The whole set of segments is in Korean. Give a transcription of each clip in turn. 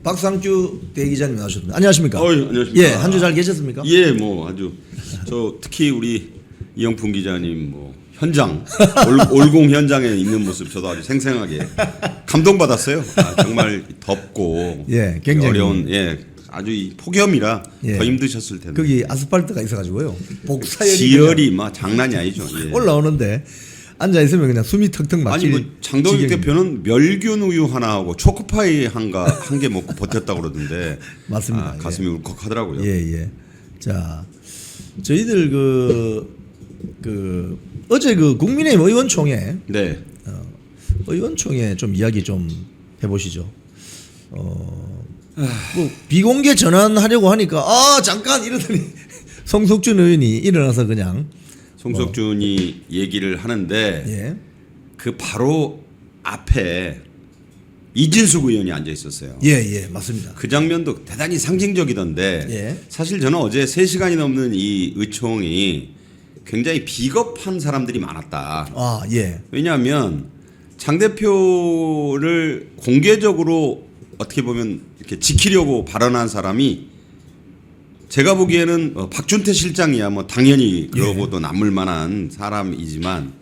박상규 대기자님 나오셨습니다. 안녕하십니까? 안녕하십니까? 예, 한 주 잘 계셨습니까? 예, 뭐 아주 특히 우리 이영풍 기자님 뭐 현장 올공 현장에 있는 모습 저도 아주 생생하게 감동받았어요. 정말 덥고 예, 굉장히 어려운 아주 이 폭염이라 더 힘드셨을 텐데. 거기 아스팔트가 있어가지고요. 복사열이 지열이 막 장난이 아니죠. 예. 올라오는데 앉아 있으면 그냥 숨이 턱턱 막히는. 아니 뭐 장동익 대표는 멸균 우유 하나 하고 초코파이 한 개 먹고 버텼다고 그러던데. 맞습니다. 가슴이 울컥하더라고요. 예. 자, 저희들 어제 국민의힘 의원총회 네. 의원총회 좀 이야기 좀 해보시죠. 뭐 비공개 전환하려고 하니까 잠깐 이러더니 송석준 의원이 일어나서 그냥 송석준이 얘기를 하는데 예. 그 바로 앞에 이진숙 의원이 앉아 있었어요. 예, 맞습니다. 그 장면도 대단히 상징적이던데 예. 사실 저는 어제 3시간이 넘는 이 의총이 굉장히 비겁한 사람들이 많았다. 예. 왜냐하면 장 대표를 공개적으로 어떻게 보면 이렇게 지키려고 발언한 사람이 제가 보기에는 박준태 실장이야 뭐 당연히 그러고도 남을 만한 사람이지만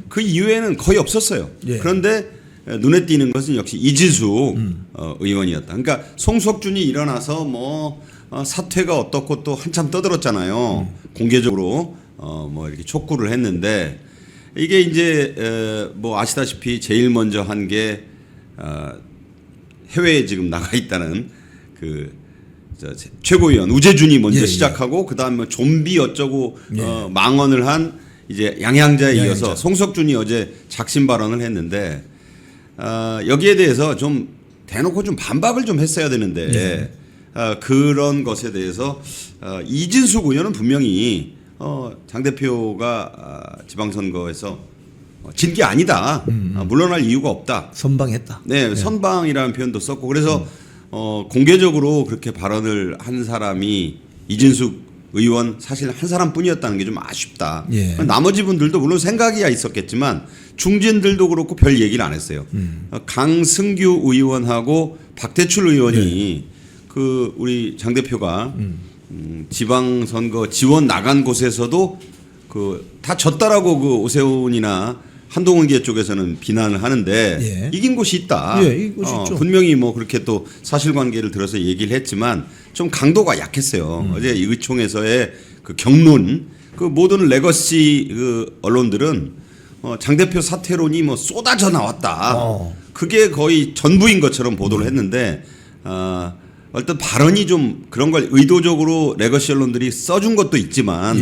그 이외에는 거의 없었어요. 그런데 눈에 띄는 것은 역시 이진숙 의원이었다. 그러니까 송석준이 일어나서 뭐 사퇴가 어떻고 또 한참 떠들었잖아요. 공개적으로 뭐 이렇게 촉구를 했는데 이게 이제 뭐 아시다시피 제일 먼저 한 게 해외에 지금 나가 있다는 최고위원 우재준이 먼저 시작하고 그다음에 뭐 좀비 어쩌고 망언을 한 이제 양양자에 이어서 송석준이 어제 작심 발언을 했는데 여기에 대해서 좀 대놓고 좀 반박을 좀 했어야 되는데 그런 것에 대해서 이진숙 의원은 분명히 장 대표가 지방선거에서 진 게 아니다. 물러날 이유가 없다. 선방했다. 네, 선방이라는 표현도 썼고 그래서 공개적으로 그렇게 발언을 한 사람이 이진숙 의원 사실 한 사람뿐이었다는 게 좀 아쉽다. 나머지 분들도 물론 생각이 있었겠지만 중진들도 그렇고 별 얘기를 안 했어요. 강승규 의원하고 박대출 의원이 그 우리 장 대표가 지방선거 지원 나간 곳에서도 다 졌다라고 오세훈이나 한동훈계 쪽에서는 비난을 하는데 이긴 곳이 있다. 이긴 곳이 있죠. 분명히 뭐 그렇게 또 사실관계를 들어서 얘기를 했지만 좀 강도가 약했어요. 어제 이 의총에서의 그 경론, 그 모든 레거시 언론들은 장 대표 사퇴론이 뭐 쏟아져 나왔다. 그게 거의 전부인 것처럼 보도를 했는데 어떤 발언이 좀 그런 걸 의도적으로 레거시 언론들이 써준 것도 있지만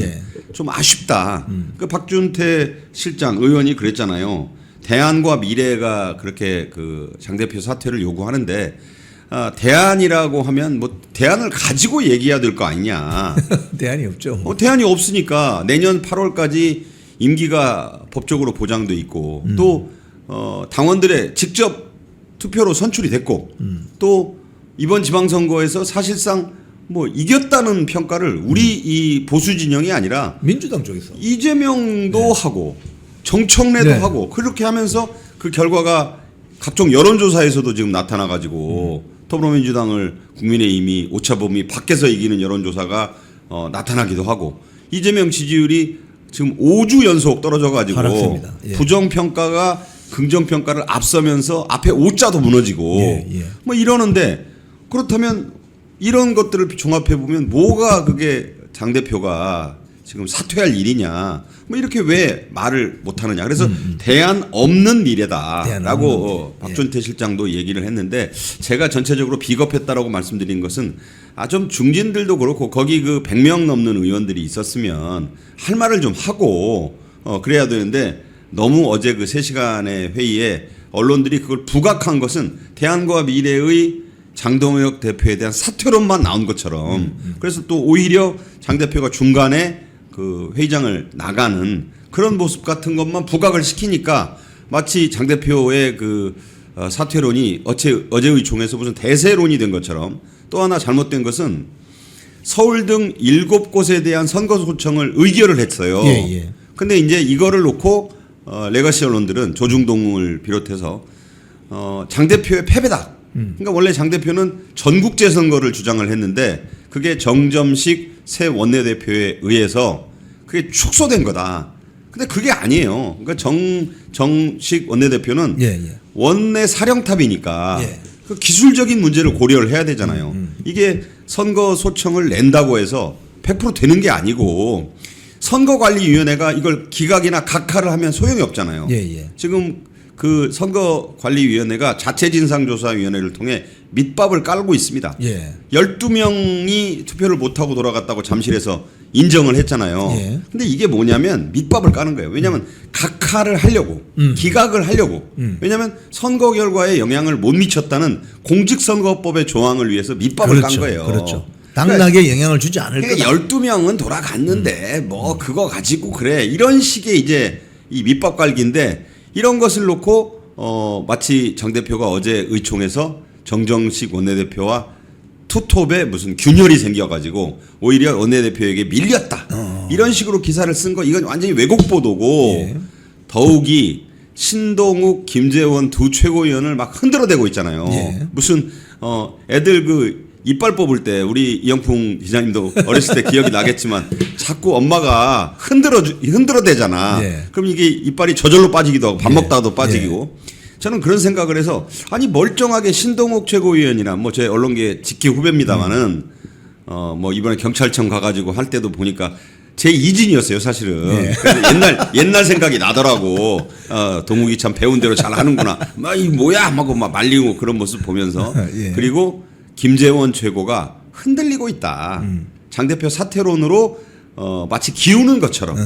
좀 아쉽다. 그 박준태 실장 의원이 그랬잖아요. 대안과 미래가 그렇게 장 대표 사퇴를 요구하는데 대안이라고 하면 뭐 대안을 가지고 얘기해야 될 거 아니냐. 대안이 없죠. 대안이 없으니까 내년 8월까지 임기가 법적으로 보장돼 있고 또 당원들의 직접 투표로 선출이 됐고 또 이번 지방선거에서 사실상 뭐 이겼다는 평가를 우리 이 보수 진영이 아니라 민주당 쪽에서 이재명도 하고 정청래도 하고 그렇게 하면서 그 결과가 각종 여론조사에서도 지금 나타나가지고 더불어민주당을 국민의힘이 오차범위 밖에서 이기는 여론조사가 나타나기도 하고 이재명 지지율이 지금 5주 연속 떨어져가지고 부정평가가 긍정평가를 앞서면서 앞에 5자도 무너지고 뭐 이러는데 그렇다면 이런 것들을 종합해 보면 뭐가 그게 장 대표가 지금 사퇴할 일이냐 뭐 이렇게 왜 말을 못 하느냐 그래서 대안 없는 미래다라고 박준태 실장도 얘기를 했는데 제가 전체적으로 비겁했다라고 말씀드린 것은 좀 중진들도 그렇고 거기 100명 넘는 의원들이 있었으면 할 말을 좀 하고 그래야 되는데 너무 어제 3시간의 회의에 언론들이 그걸 부각한 것은 대안과 미래의 장동혁 대표에 대한 사퇴론만 나온 것처럼 그래서 또 오히려 장 대표가 중간에 회의장을 나가는 그런 모습 같은 것만 부각을 시키니까 마치 장 대표의 사퇴론이 어제 의총에서 무슨 대세론이 된 것처럼 또 하나 잘못된 것은 서울 등 7곳에 대한 선거소청을 의결을 했어요. 근데 이제 이거를 놓고 레거시 언론들은 조중동을 비롯해서 장 대표의 패배다. 그러니까 원래 장 대표는 전국제 선거를 주장을 했는데 그게 정점식 새 원내대표에 의해서 그게 축소된 거다. 근데 그게 아니에요. 그러니까 정식 원내대표는 원내 사령탑이니까 그 기술적인 문제를 고려를 해야 되잖아요. 이게 선거 소청을 낸다고 해서 100% 되는 게 아니고 선거관리위원회가 이걸 기각이나 각하를 하면 소용이 없잖아요. 지금 그 선거관리위원회가 자체진상조사위원회를 통해 밑밥을 깔고 있습니다. 12명이 투표를 못하고 돌아갔다고 잠실에서 인정을 했잖아요. 근데 이게 뭐냐면 밑밥을 까는 거예요. 왜냐하면 각하를 하려고 기각을 하려고 왜냐하면 선거 결과에 영향을 못 미쳤다는 공직선거법의 조항을 위해서 밑밥을 깐 거예요. 그렇죠. 당락에 영향을 주지 않을 거다. 12명은 돌아갔는데 뭐 그거 가지고 그래 이런 식의 이제 이 밑밥 깔기인데 이런 것을 놓고 마치 장 대표가 어제 의총에서 정정식 원내대표와 투톱에 무슨 균열이 생겨가지고 오히려 원내대표에게 밀렸다 이런 식으로 기사를 쓴 거 이건 완전히 왜곡 보도고 더욱이 신동욱, 김재원 두 최고위원을 막 흔들어대고 있잖아요. 무슨 애들 그 이빨 뽑을 때 우리 이영풍 기자님도 어렸을 때 기억이 나겠지만 자꾸 엄마가 흔들어대잖아. 그럼 이게 이빨이 저절로 빠지기도 하고 밥 먹다가도 빠지고. 저는 그런 생각을 해서 아니 멀쩡하게 신동욱 최고위원이나 뭐 제 언론계 직계 후배입니다마는 뭐 이번에 경찰청 가가지고 할 때도 보니까 제 이진이었어요 사실은. 그래서 옛날 생각이 나더라고. 동욱이 참 배운 대로 잘 하는구나. 막 이 뭐야 하고 막 말리고 그런 모습 보면서 그리고 김재원 최고가 흔들리고 있다. 장 대표 사퇴론으로 마치 기우는 것처럼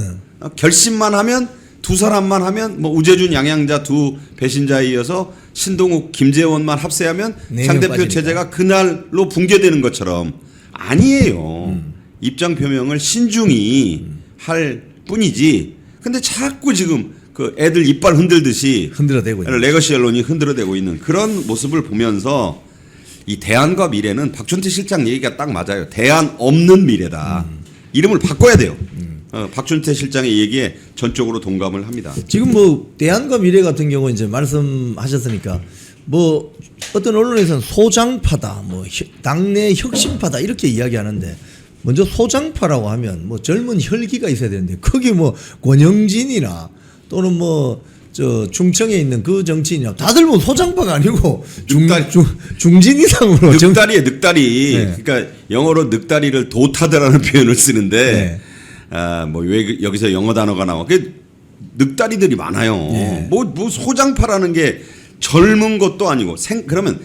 결심만 하면 두 사람만 하면 뭐 우재준 양양자 두 배신자에 이어서 신동욱 김재원만 합세하면 장 대표 빠지니까. 체제가 그날로 붕괴되는 것처럼 아니에요. 입장 표명을 신중히 할 뿐이지. 근데 자꾸 지금 그 애들 이빨 흔들듯이 흔들어대고 있는 레거시 언론이 흔들어대고 있는 그런 모습을 보면서 이 대안과 미래는 박준태 실장 얘기가 딱 맞아요. 대안 없는 미래다. 이름을 바꿔야 돼요. 박준태 실장의 얘기에 전적으로 동감을 합니다. 지금 뭐 대안과 미래 같은 경우 이제 말씀하셨으니까 뭐 어떤 언론에서는 소장파다, 뭐 당내 혁신파다 이렇게 이야기하는데 먼저 소장파라고 하면 뭐 젊은 혈기가 있어야 되는데 거기 뭐 권영진이나 또는 뭐 저 충청에 있는 그 정치인이나 다들 뭐 소장파가 아니고 중진 이상으로 늑다리에 늑다리. 그러니까 영어로 늑다리를 도타드라는 표현을 쓰는데 뭐 왜 여기서 영어 단어가 나와? 그 늑다리들이 많아요. 뭐 소장파라는 게 젊은 것도 아니고 그러면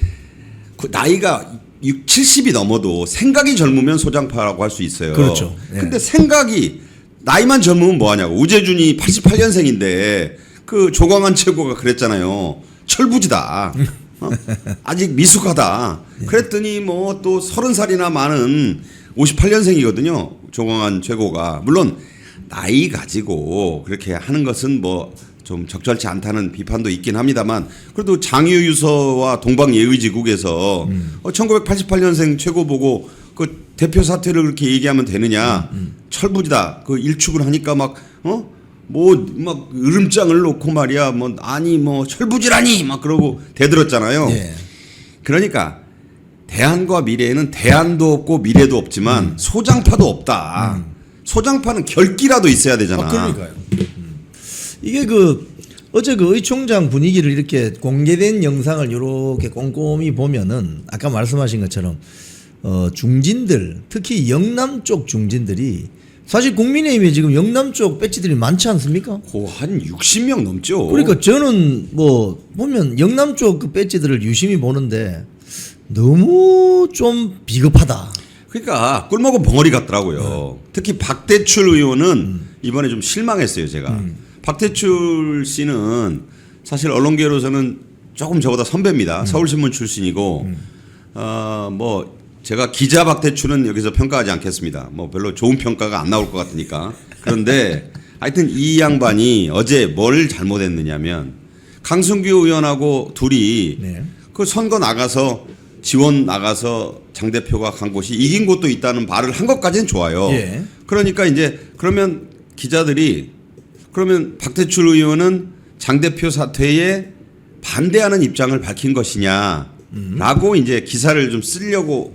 그 나이가 70이 넘어도 생각이 젊으면 소장파라고 할 수 있어요. 그렇죠. 근데 생각이 나이만 젊으면 뭐 하냐고. 우재준이 88년생인데 그 조광한 최고가 그랬잖아요. 철부지다. 아직 미숙하다. 그랬더니 뭐 또 30살이나 많은 58년생이거든요. 조광한 최고가. 물론 나이 가지고 그렇게 하는 것은 뭐 좀 적절치 않다는 비판도 있긴 합니다만 그래도 장유유서와 동방예의지국에서 1988년생 최고 보고 그 대표 사퇴를 그렇게 얘기하면 되느냐. 철부지다. 그 일축을 하니까 막 으름장을 놓고 말이야 뭐 아니 뭐 철부지라니 막 그러고 대들었잖아요. 그러니까 대안과 미래에는 대안도 없고 미래도 없지만 소장파도 없다. 소장파는 결기라도 있어야 되잖아. 그러니까요. 이게 그 어제 그 의총장 분위기를 이렇게 공개된 영상을 이렇게 꼼꼼히 보면은 아까 말씀하신 것처럼 중진들 특히 영남 쪽 중진들이 사실 국민의힘에 지금 영남 쪽 배지들이 많지 않습니까? 한 60명 넘죠. 그러니까 저는 뭐 보면 영남 쪽 그 배지들을 유심히 보는데 너무 좀 비겁하다. 그러니까 꿀먹은 벙어리 같더라고요. 특히 박대출 의원은 이번에 좀 실망했어요, 제가. 박대출 씨는 사실 언론계로서는 조금 저보다 선배입니다. 서울신문 출신이고 뭐 제가 기자 박대출은 여기서 평가하지 않겠습니다. 뭐 별로 좋은 평가가 안 나올 것 같으니까. 그런데 하여튼 이 양반이 어제 뭘 잘못했느냐면 강승규 의원하고 둘이 그 선거 나가서 지원 나가서 장 대표가 간 곳이 이긴 곳도 있다는 말을 한 것까지는 좋아요. 그러니까 이제 그러면 기자들이 그러면 박대출 의원은 장 대표 사퇴에 반대하는 입장을 밝힌 것이냐 라고 이제 기사를 좀 쓰려고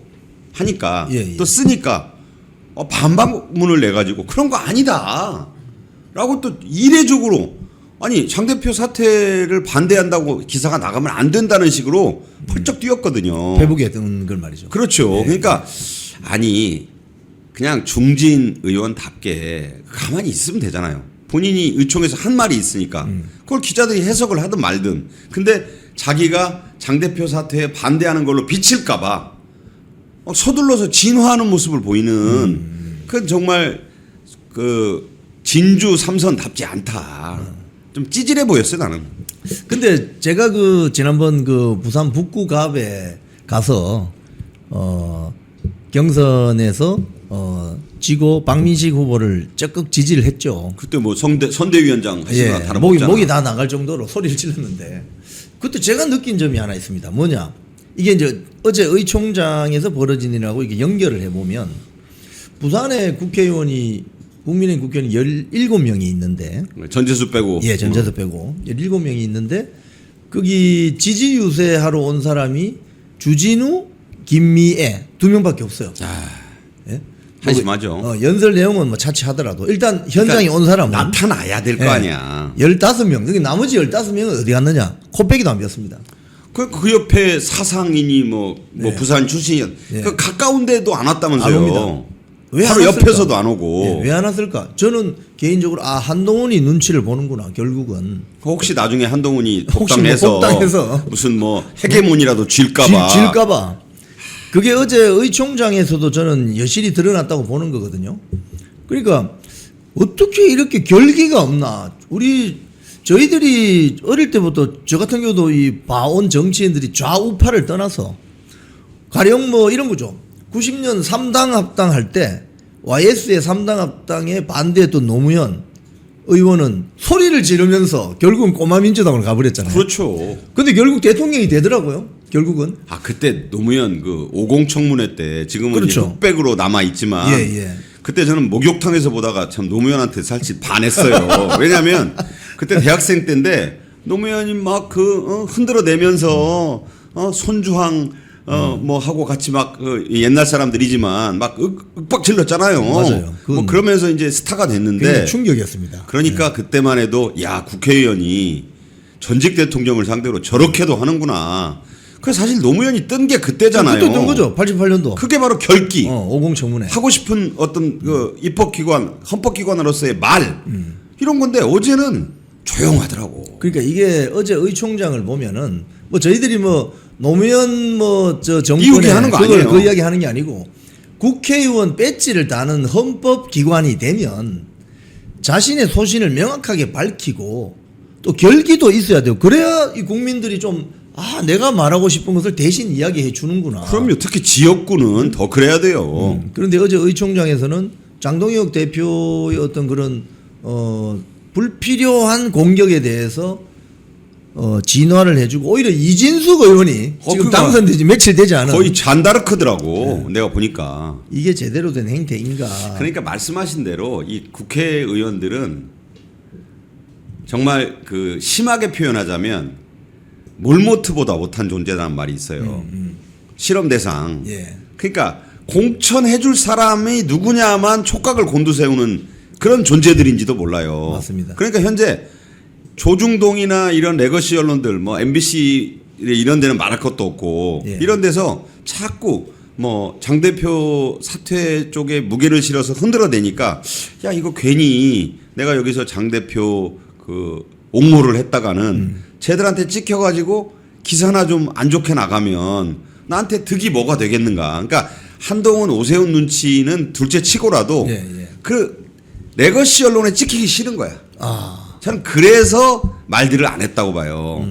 하니까 예, 예. 또 쓰니까 반박문을 내가지고 그런 거 아니다. 라고 또 이례적으로 아니 장 대표 사퇴를 반대한다고 기사가 나가면 안 된다는 식으로 펄쩍 뛰었거든요. 페북했던 걸 말이죠. 그렇죠. 그러니까 아니 그냥 중진 의원답게 가만히 있으면 되잖아요. 본인이 의총에서 한 말이 있으니까 그걸 기자들이 해석을 하든 말든. 근데 자기가 장 대표 사퇴에 반대하는 걸로 비칠까 봐 서둘러서 진화하는 모습을 보이는 그건 정말 그 진주 삼선답지 않다. 좀 찌질해 보였어요 나는. 근데 제가 그 지난번 그 부산 북구갑에 가서 경선에서 지고 박민식 후보를 적극 지지를 했죠. 그때 뭐 선대위원장 하시거나 예, 다름없잖아. 목이 다 나갈 정도로 소리를 질렀는데 그때 제가 느낀 점이 하나 있습니다. 뭐냐? 이게 이제 어제 의총장에서 벌어진 일하고 이게 연결을 해보면 부산에 국회의원이 국민의힘 국회의원이 17명이 있는데 전재수 빼고. 예, 전재수 빼고 17명이 있는데 거기 지지 유세하러 온 사람이 주진우, 김미애 2명밖에 없어요. 예? 한심하죠. 연설 내용은 뭐 차치하더라도 일단 현장에 온 사람은 나타나야 될 거 예, 아니야. 15명. 여기 나머지 15명은 어디 갔느냐? 코빼기도 안 비었습니다. 그 옆에 사상인이 뭐 네. 부산 출신이 네. 그 가까운 데도 안 왔다면서요. 안 옵니다. 왜 바로 안 왔을까? 옆에서도 안 오고. 왜 안 왔을까? 저는 개인적으로 한동훈이 눈치를 보는구나. 결국은 혹시 나중에 한동훈이 혹시 뭐 복당해서, 복당해서 무슨 뭐 해계문이라도 쥘까봐. 질까봐. 그게 어제 의총장에서도 저는 여실히 드러났다고 보는 거거든요. 그러니까 어떻게 이렇게 결기가 없나? 저희들이 어릴 때부터 저 같은 경우도 이 봐온 정치인들이 좌우파를 떠나서 가령 뭐 이런 거죠. 90년 3당 합당할 때 YS의 3당 합당에 반대했던 노무현 의원은 소리를 지르면서 결국은 꼬마민주당으로 가버렸잖아요. 그렇죠. 근데 결국 대통령이 되더라고요. 결국은. 그때 노무현 그 50 청문회 때 지금은 그렇죠. 이제 흑백으로 남아 있지만 예. 그때 저는 목욕탕에서 보다가 참 노무현한테 살짝 반했어요. 왜냐하면 그때 대학생 때인데 노무현이 막 흔들어 내면서 손주항 뭐 하고 같이 막 옛날 사람들이지만 막 윽박 질렀잖아요. 맞아요. 뭐 그러면서 이제 스타가 됐는데 굉장히 충격이었습니다. 그러니까 그때만 해도 야 국회의원이 전직 대통령을 상대로 저렇게도 하는구나. 그 사실 노무현이 뜬 게 그때잖아요. 그때 뜬 거죠. 88년도. 그게 바로 결기. 50 청문회. 하고 싶은 어떤 그 입법기관, 헌법기관으로서의 말 이런 건데 어제는 조용하더라고. 그러니까 이게 어제 의총장을 보면은 뭐 저희들이 뭐 노무현 뭐 저 정권에 이유기 하는 거 그걸 아니에요. 그 이야기 하는 게 아니고 국회의원 배지를 다는 헌법기관이 되면 자신의 소신을 명확하게 밝히고 또 결기도 있어야 돼요. 그래야 이 국민들이 좀 내가 말하고 싶은 것을 대신 이야기해 주는구나. 그럼요. 특히 지역구는 더 그래야 돼요. 그런데 어제 의총장에서는 장동혁 대표의 어떤 그런 불필요한 공격에 대해서 진화를 해주고 오히려 이진숙 의원이 지금 그러니까 당선되지 며칠 되지 않은 거의 잔다르크더라고. 내가 보니까. 이게 제대로 된 행태인가. 그러니까 말씀하신 대로 이 국회의원들은 정말 그 심하게 표현하자면 몰모트보다 못한 존재라는 말이 있어요. 실험 대상. 예. 그러니까 공천해줄 사람이 누구냐만 촉각을 곤두세우는 그런 존재들인지도 몰라요. 맞습니다. 그러니까 현재 조중동이나 이런 레거시 언론들 뭐 MBC 이런 데는 말할 것도 없고 예. 이런 데서 자꾸 뭐 장 대표 사퇴 쪽에 무게를 실어서 흔들어대니까 야 이거 괜히 내가 여기서 장 대표 그 옹호를 했다가는 쟤들한테 찍혀가지고 기사나 좀 안 좋게 나가면 나한테 득이 뭐가 되겠는가. 그러니까 한동훈 오세훈 눈치는 둘째 치고라도 예. 그 레거시 언론에 찍히기 싫은 거야. 저는 그래서 말들을 안 했다고 봐요.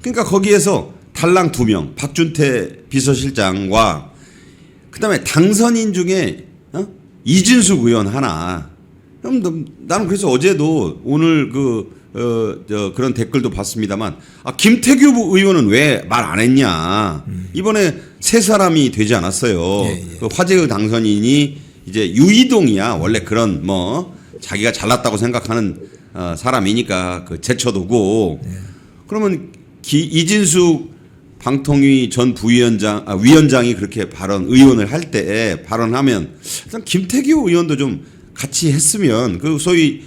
그러니까 거기에서 달랑 2명, 박준태 비서실장과 그다음에 당선인 중에 이진숙 의원 하나. 그럼 나는 그래서 어제도 오늘 그런 댓글도 봤습니다만 김태규 의원은 왜 말 안 했냐. 이번에 3사람이 되지 않았어요. 예. 그 화재의 당선인이 이제 유이동이야. 원래 그런 뭐 자기가 잘났다고 생각하는 사람이니까 그 제쳐두고 그러면 이진숙 방통위 전 위원장이 그렇게 의원을 할 때 발언하면 일단 김태규 의원도 좀 같이 했으면 그 소위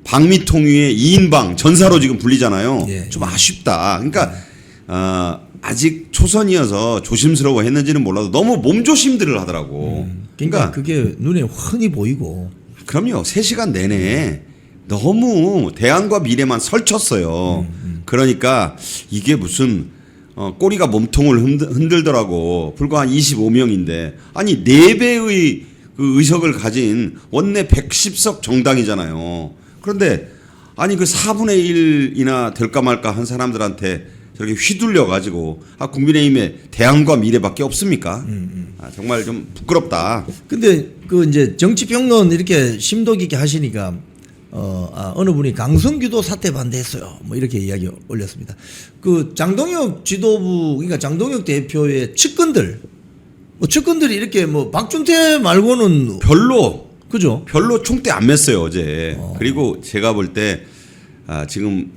방미통위의 2인방 전사로 지금 불리잖아요. 예. 좀 아쉽다. 그러니까 아직 초선이어서 조심스러워 했는지는 몰라도 너무 몸조심들을 하더라고. 그러니까 그게 눈에 훤히 보이고. 그럼요. 3시간 내내 너무 대안과 미래만 설쳤어요. 그러니까 이게 무슨 꼬리가 몸통을 흔들더라고. 불과 한 25명인데 아니 4배의 그 의석을 가진 원내 110석 정당이잖아요. 그런데 아니 그 4분의 1이나 될까 말까 한 사람들한테 저렇게 휘둘려 가지고 국민의힘의 대안과 미래밖에 없습니까? 정말 좀 부끄럽다. 근데 그 이제 정치 평론 이렇게 심도 깊게 하시니까 어느 분이 강성규도 사퇴 반대했어요. 뭐 이렇게 이야기 올렸습니다. 그 장동혁 지도부 그러니까 장동혁 대표의 측근들 뭐 측근들이 이렇게 뭐 박준태 말고는 별로 총대 안 맸어요 어제. 그리고 제가 볼 때 지금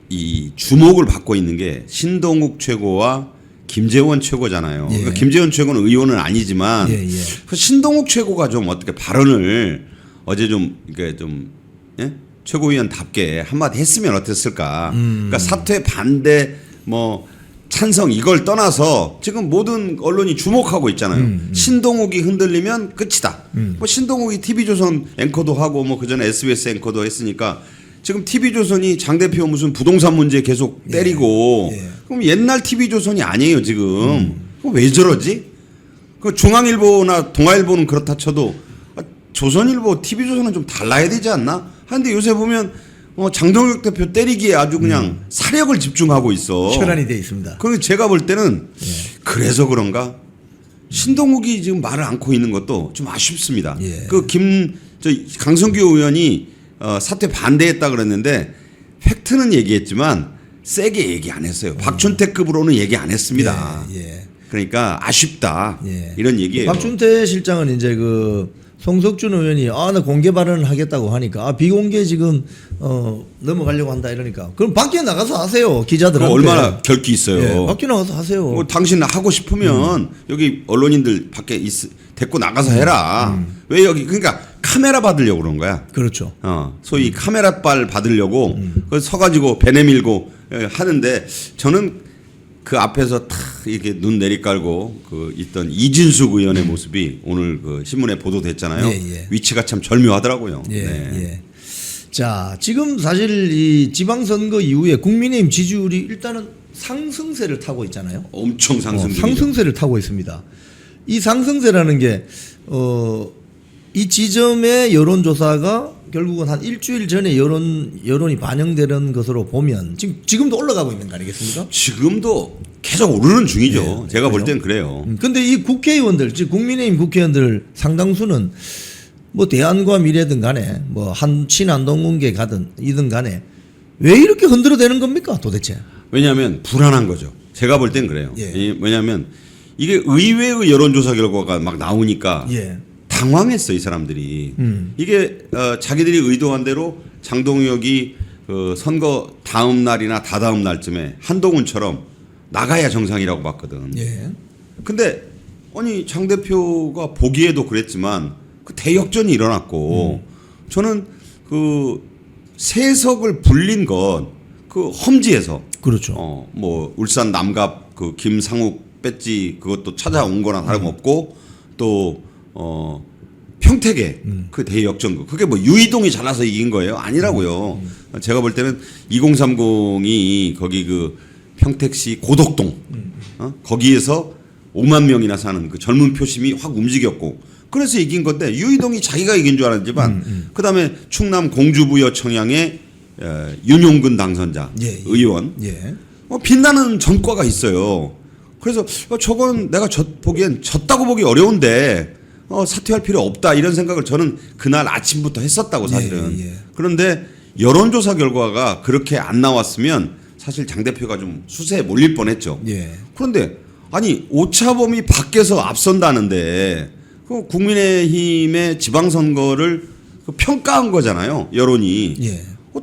이 주목을 받고 있는 게 신동욱 최고와 김재원 최고잖아요. 예. 그러니까 김재원 최고는 의원은 아니지만 예. 그 신동욱 최고가 좀 어떻게 발언을 어제 좀 이렇게 좀 최고위원답게 한마디 했으면 어땠을까. 그러니까 사퇴 반대 뭐 찬성 이걸 떠나서 지금 모든 언론이 주목하고 있잖아요. 신동욱이 흔들리면 끝이다. 뭐 신동욱이 TV조선 앵커도 하고 뭐 그전에 SBS 앵커도 했으니까 지금 TV조선이 장 대표 무슨 부동산 문제 계속 때리고 그럼 옛날 TV조선이 아니에요 지금. 그럼 왜 저러지? 그 중앙일보나 동아일보는 그렇다 쳐도 조선일보, TV조선은 좀 달라야 되지 않나? 하는데 요새 보면 장동혁 대표 때리기에 아주 그냥 사력을 집중하고 있어. 혈안이 돼 있습니다. 그래서 제가 볼 때는 그래서 그런가 신동욱이 지금 말을 않고 있는 것도 좀 아쉽습니다. 예. 강성규 의원이 사퇴 반대했다 그랬는데 팩트는 얘기했지만 세게 얘기 안 했어요. 박준태급으로는 얘기 안 했습니다. 예. 그러니까 아쉽다 예. 이런 얘기예요. 박준태 실장은 이제 그 송석준 의원이 나 공개 발언을 하겠다고 하니까 비공개 지금 넘어가려고 한다 이러니까 그럼 밖에 나가서 하세요 기자들한테. 얼마나 결기 있어요. 예, 밖에 나가서 하세요. 당신 하고 싶으면 여기 언론인들 밖에 데리고 나가서 해라. 왜 여기 그러니까 카메라 받으려고 그런 거야. 그렇죠. 소위 카메라빨 받으려고 서가지고 배 내밀고 하는데 저는 그 앞에서 탁 이렇게 눈 내리깔고 그 있던 이진숙 의원의 모습이 오늘 그 신문에 보도됐잖아요. 예. 위치가 참 절묘하더라고요. 예. 자, 지금 사실 이 지방선거 이후에 국민의힘 지지율이 일단은 상승세를 타고 있잖아요. 엄청 상승 중이죠. 상승세를 타고 있습니다. 이 상승세라는 게 이 지점의 여론조사가 결국은 한 일주일 전에 여론이 반영되는 것으로 보면 지금도 올라가고 있는 거 아니겠습니까? 지금도 계속 오르는 중이죠. 제가 볼 땐 그래요. 근데 이 국회의원들, 즉 국민의힘 국회의원들 상당수는 뭐 대안과 미래든 간에 뭐 친한동훈계 가든 이든 간에 왜 이렇게 흔들어대는 겁니까 도대체? 왜냐하면 불안한 거죠. 제가 볼 땐 그래요. 왜냐하면 이게 의외의 여론조사 결과가 막 나오니까 당황했어 이 사람들이. 이게 자기들이 의도한 대로 장동혁이 선거 다음 날이나 다다음 날쯤에 한동훈처럼 나가야 정상이라고 봤거든. 근데 아니 장 대표가 보기에도 그랬지만 그 대역전이 일어났고 저는 그 세석을 불린 건 그 험지에서 그렇죠. 뭐 울산 남갑 그 김상욱 배지 그것도 찾아온 거나 다름없고 또 평택에 그 대역전 그게 뭐 유이동이 잘나서 이긴 거예요? 아니라고요. 제가 볼 때는 2030이 거기 그 평택시 고덕동 거기에서 5만 명이나 사는 그 젊은 표심이 확 움직였고 그래서 이긴 건데 유이동이 자기가 이긴 줄 알았지만 그다음에 충남 공주부여 청양의 윤용근 당선자 의원 빛나는 전과가 있어요. 그래서 저건 내가 보기엔 졌다고 보기 어려운데 사퇴할 필요 없다 이런 생각을 저는 그날 아침부터 했었다고 사실은. 그런데 여론조사 결과가 그렇게 안 나왔으면 사실 장 대표가 좀 수세에 몰릴 뻔했죠. 그런데 아니 오차범위 밖에서 앞선다는데 그 국민의힘의 지방선거를 평가한 거잖아요. 여론이.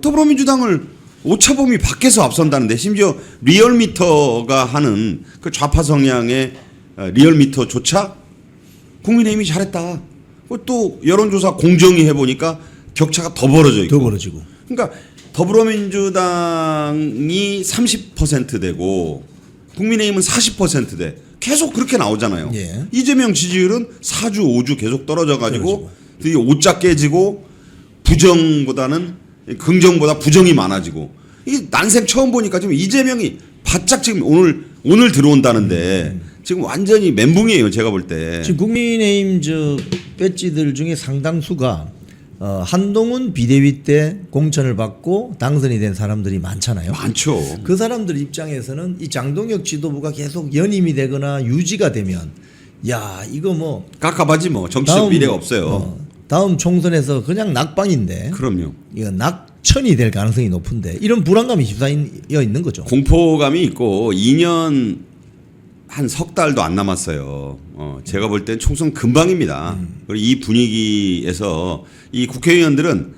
더불어민주당을 오차범위 밖에서 앞선다는데 심지어 리얼미터가 하는 그 좌파 성향의 리얼미터조차 국민의힘이 잘했다. 또 여론조사 공정위 해보니까 격차가 더 벌어져 있고. 더 벌어지고. 그러니까 더불어민주당이 30%되고 국민의힘은 40%대 계속 그렇게 나오잖아요. 예. 이재명 지지율은 4주 5주 계속 떨어져가지고 되게 오짝 깨지고 부정보다는 긍정보다 부정이 많아지고 이 난생 처음 보니까 지금 이재명이 바짝 지금 오늘 들어온다는데 지금 완전히 멘붕이에요. 제가 볼 때. 지금 국민의힘 저 배지들 중에 상당수가 한동훈 비대위 때 공천을 받고 당선이 된 사람들이 많잖아요. 많죠. 그 사람들 입장에서는 이 장동혁 지도부가 계속 연임이 되거나 유지가 되면 야 이거 뭐 깝깝하지 뭐 정치적 미래가 없어요. 다음 총선에서 그냥 낙방인데 그럼요. 이거 낙천이 될 가능성이 높은데 이런 불안감이 휩싸여 있는 거죠. 공포감이 있고 2년 한 석 달도 안 남았어요. 제가 볼 땐 총선 금방입니다. 그리고 이 분위기에서 이 국회의원들은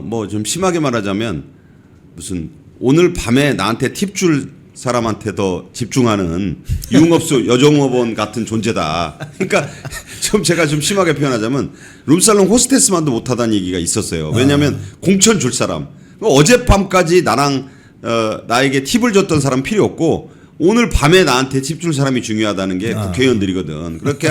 뭐 좀 심하게 말하자면 무슨 오늘 밤에 나한테 팁 줄 사람한테 더 집중하는 유흥업소 여종업원 같은 존재다. 그러니까 좀 제가 좀 심하게 표현하자면 룸살롱 호스테스만도 못하다는 얘기가 있었어요. 왜냐하면 공천 줄 사람 어젯밤까지 나랑 나에게 팁을 줬던 사람 필요 없고 오늘 밤에 나한테 팁 줄 사람이 중요하다는 게 국회의원들이거든. 그렇게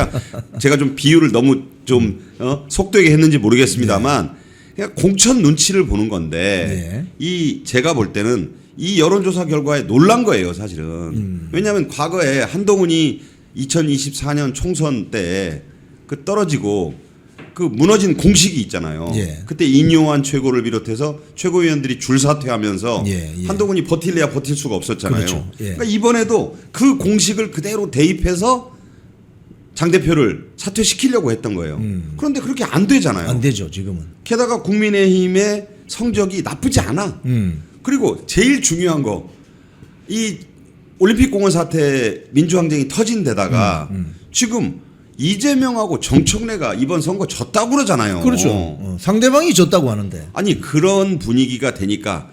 제가 좀 비유를 너무 좀 속되게 했는지 모르겠습니다만 그냥 공천 눈치를 보는 건데 이 제가 볼 때는 이 여론조사 결과에 놀란 거예요, 사실은. 왜냐하면 과거에 한동훈이 2024년 총선 때 그 떨어지고 그 무너진 공식이 있잖아요. 그때 인요한 최고를 비롯해서 최고위원들이 줄사퇴하면서 한동훈이 버틸래야 버틸 수가 없었잖아요. 그렇죠. 그러니까 이번에도 그 공식을 그대로 대입해서 장 대표를 사퇴시키려고 했던 거예요. 그런데 그렇게 안 되잖아요. 안 되죠, 지금은. 게다가 국민의힘의 성적이 나쁘지 않아. 그리고 제일 중요한 거 이 올림픽공원 사태 민주항쟁이 터진 데다가 지금 이재명하고 정청래가 이번 선거 졌다고 그러잖아요. 그렇죠. 상대방이 졌다고 하는데. 아니 그런 분위기가 되니까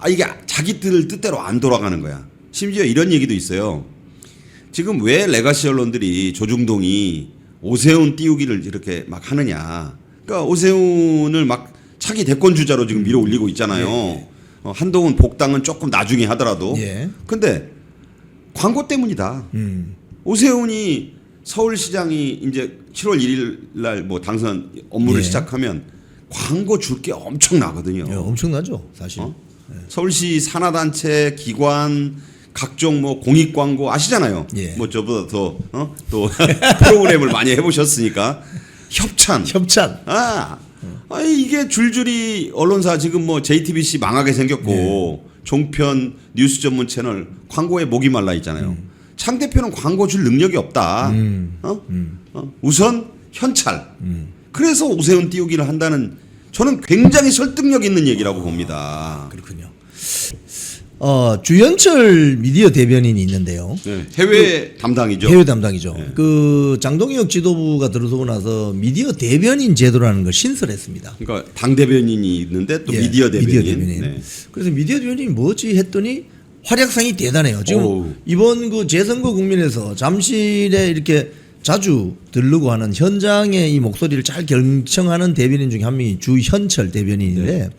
이게 자기들 뜻대로 안 돌아가는 거야. 심지어 이런 얘기도 있어요. 지금 왜 레가시 언론들이 조중동이 오세훈 띄우기를 이렇게 막 하느냐. 그러니까 오세훈을 막 차기 대권 주자로 지금 밀어 올리고 있잖아요. 한동훈 복당은 조금 나중에 하더라도. 근데 광고 때문이다. 오세훈이 서울시장이 이제 7월 1일 날 뭐 당선 업무를 시작하면 광고 줄 게 엄청나거든요. 엄청나죠, 사실. 서울시 산하단체, 기관, 각종 뭐 공익 광고 아시잖아요. 뭐 저보다 더 또 프로그램을 많이 해보셨으니까 협찬. 이게 줄줄이 언론사 지금 뭐 JTBC 망하게 생겼고 종편 뉴스 전문 채널 광고에 목이 말라 있잖아요. 장 대표는 광고 줄 능력이 없다. 우선 현찰. 그래서 오세훈 띄우기를 한다는 저는 굉장히 설득력 있는 얘기라고 봅니다. 그렇군요. 주현철 미디어 대변인이 있는데요. 해외 담당이죠. 해외 담당이죠. 그 장동혁 지도부가 들어서고 나서 미디어 대변인 제도라는 걸 신설했습니다. 그러니까 당 대변인이 있는데 또 미디어 대변인. 그래서 미디어 대변인이 뭐지 했더니 활약상이 대단해요. 지금 이번 그 재선거 국면에서 잠실에 이렇게 자주 들르고 하는 현장의 이 목소리를 잘 경청하는 대변인 중에 한 명이 주현철 대변인인데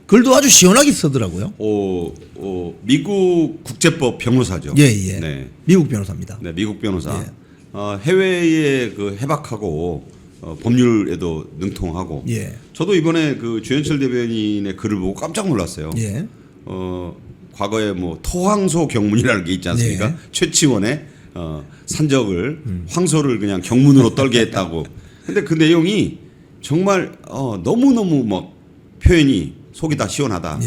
글도 아주 시원하게 쓰더라고요. 미국 국제법 변호사죠. 미국 변호사입니다. 미국 변호사. 해외에 그 해박하고 법률에도 능통하고. 저도 이번에 그 주현철 대변인의 글을 보고 깜짝 놀랐어요. 과거에 뭐 토황소 경문이라는 게 있지 않습니까? 최치원의 산적을 황소를 그냥 경문으로 떨게 했다고. 근데 그 내용이 정말 너무너무 막 표현이 속이 다 시원하다.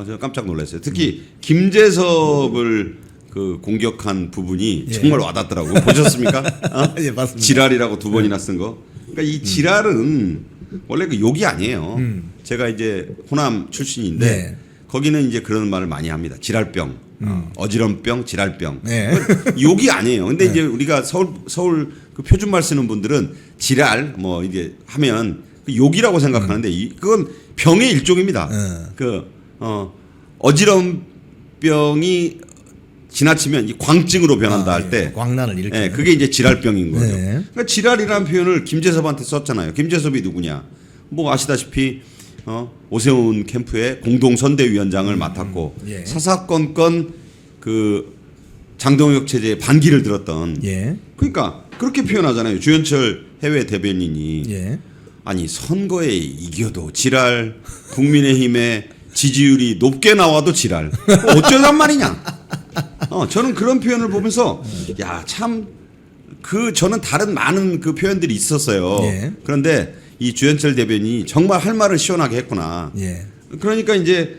제가 깜짝 놀랐어요. 특히 김재섭을 그 공격한 부분이 정말 와닿더라고요. 보셨습니까? 맞습니다. 지랄이라고 2번이나 쓴 거. 그러니까 이 지랄은 원래 그 욕이 아니에요. 제가 이제 호남 출신인데 거기는 이제 그런 말을 많이 합니다. 지랄병, 어지럼병, 지랄병. 욕이 아니에요. 근데 이제 우리가 서울 그 표준말 쓰는 분들은 지랄 뭐 이제 하면 욕이라고 생각하는데 그건 병의 일종입니다. 어지럼병이 지나치면 이 광증으로 변한다 할 때 광난을 일으키는. 예, 그게 이제 질환병인 거죠. 네. 그러니까 질환이라는 표현을 김재섭한테 썼잖아요. 김재섭이 누구냐? 뭐 아시다시피 오세훈 캠프의 공동 선대위원장을 맡았고 예. 사사건건 그 장동혁 체제의 반기를 들었던. 예. 그러니까 그렇게 표현하잖아요. 주현철 해외 대변인이. 예. 아니 선거에 이겨도 지랄, 국민의힘의 지지율이 높게 나와도 지랄. 어쩌단 말이냐? 저는 그런 표현을 보면서 야, 참 저는 다른 많은 그 표현들이 있었어요. 예. 그런데 이 주현철 대변인이 정말 할 말을 시원하게 했구나. 예. 그러니까 이제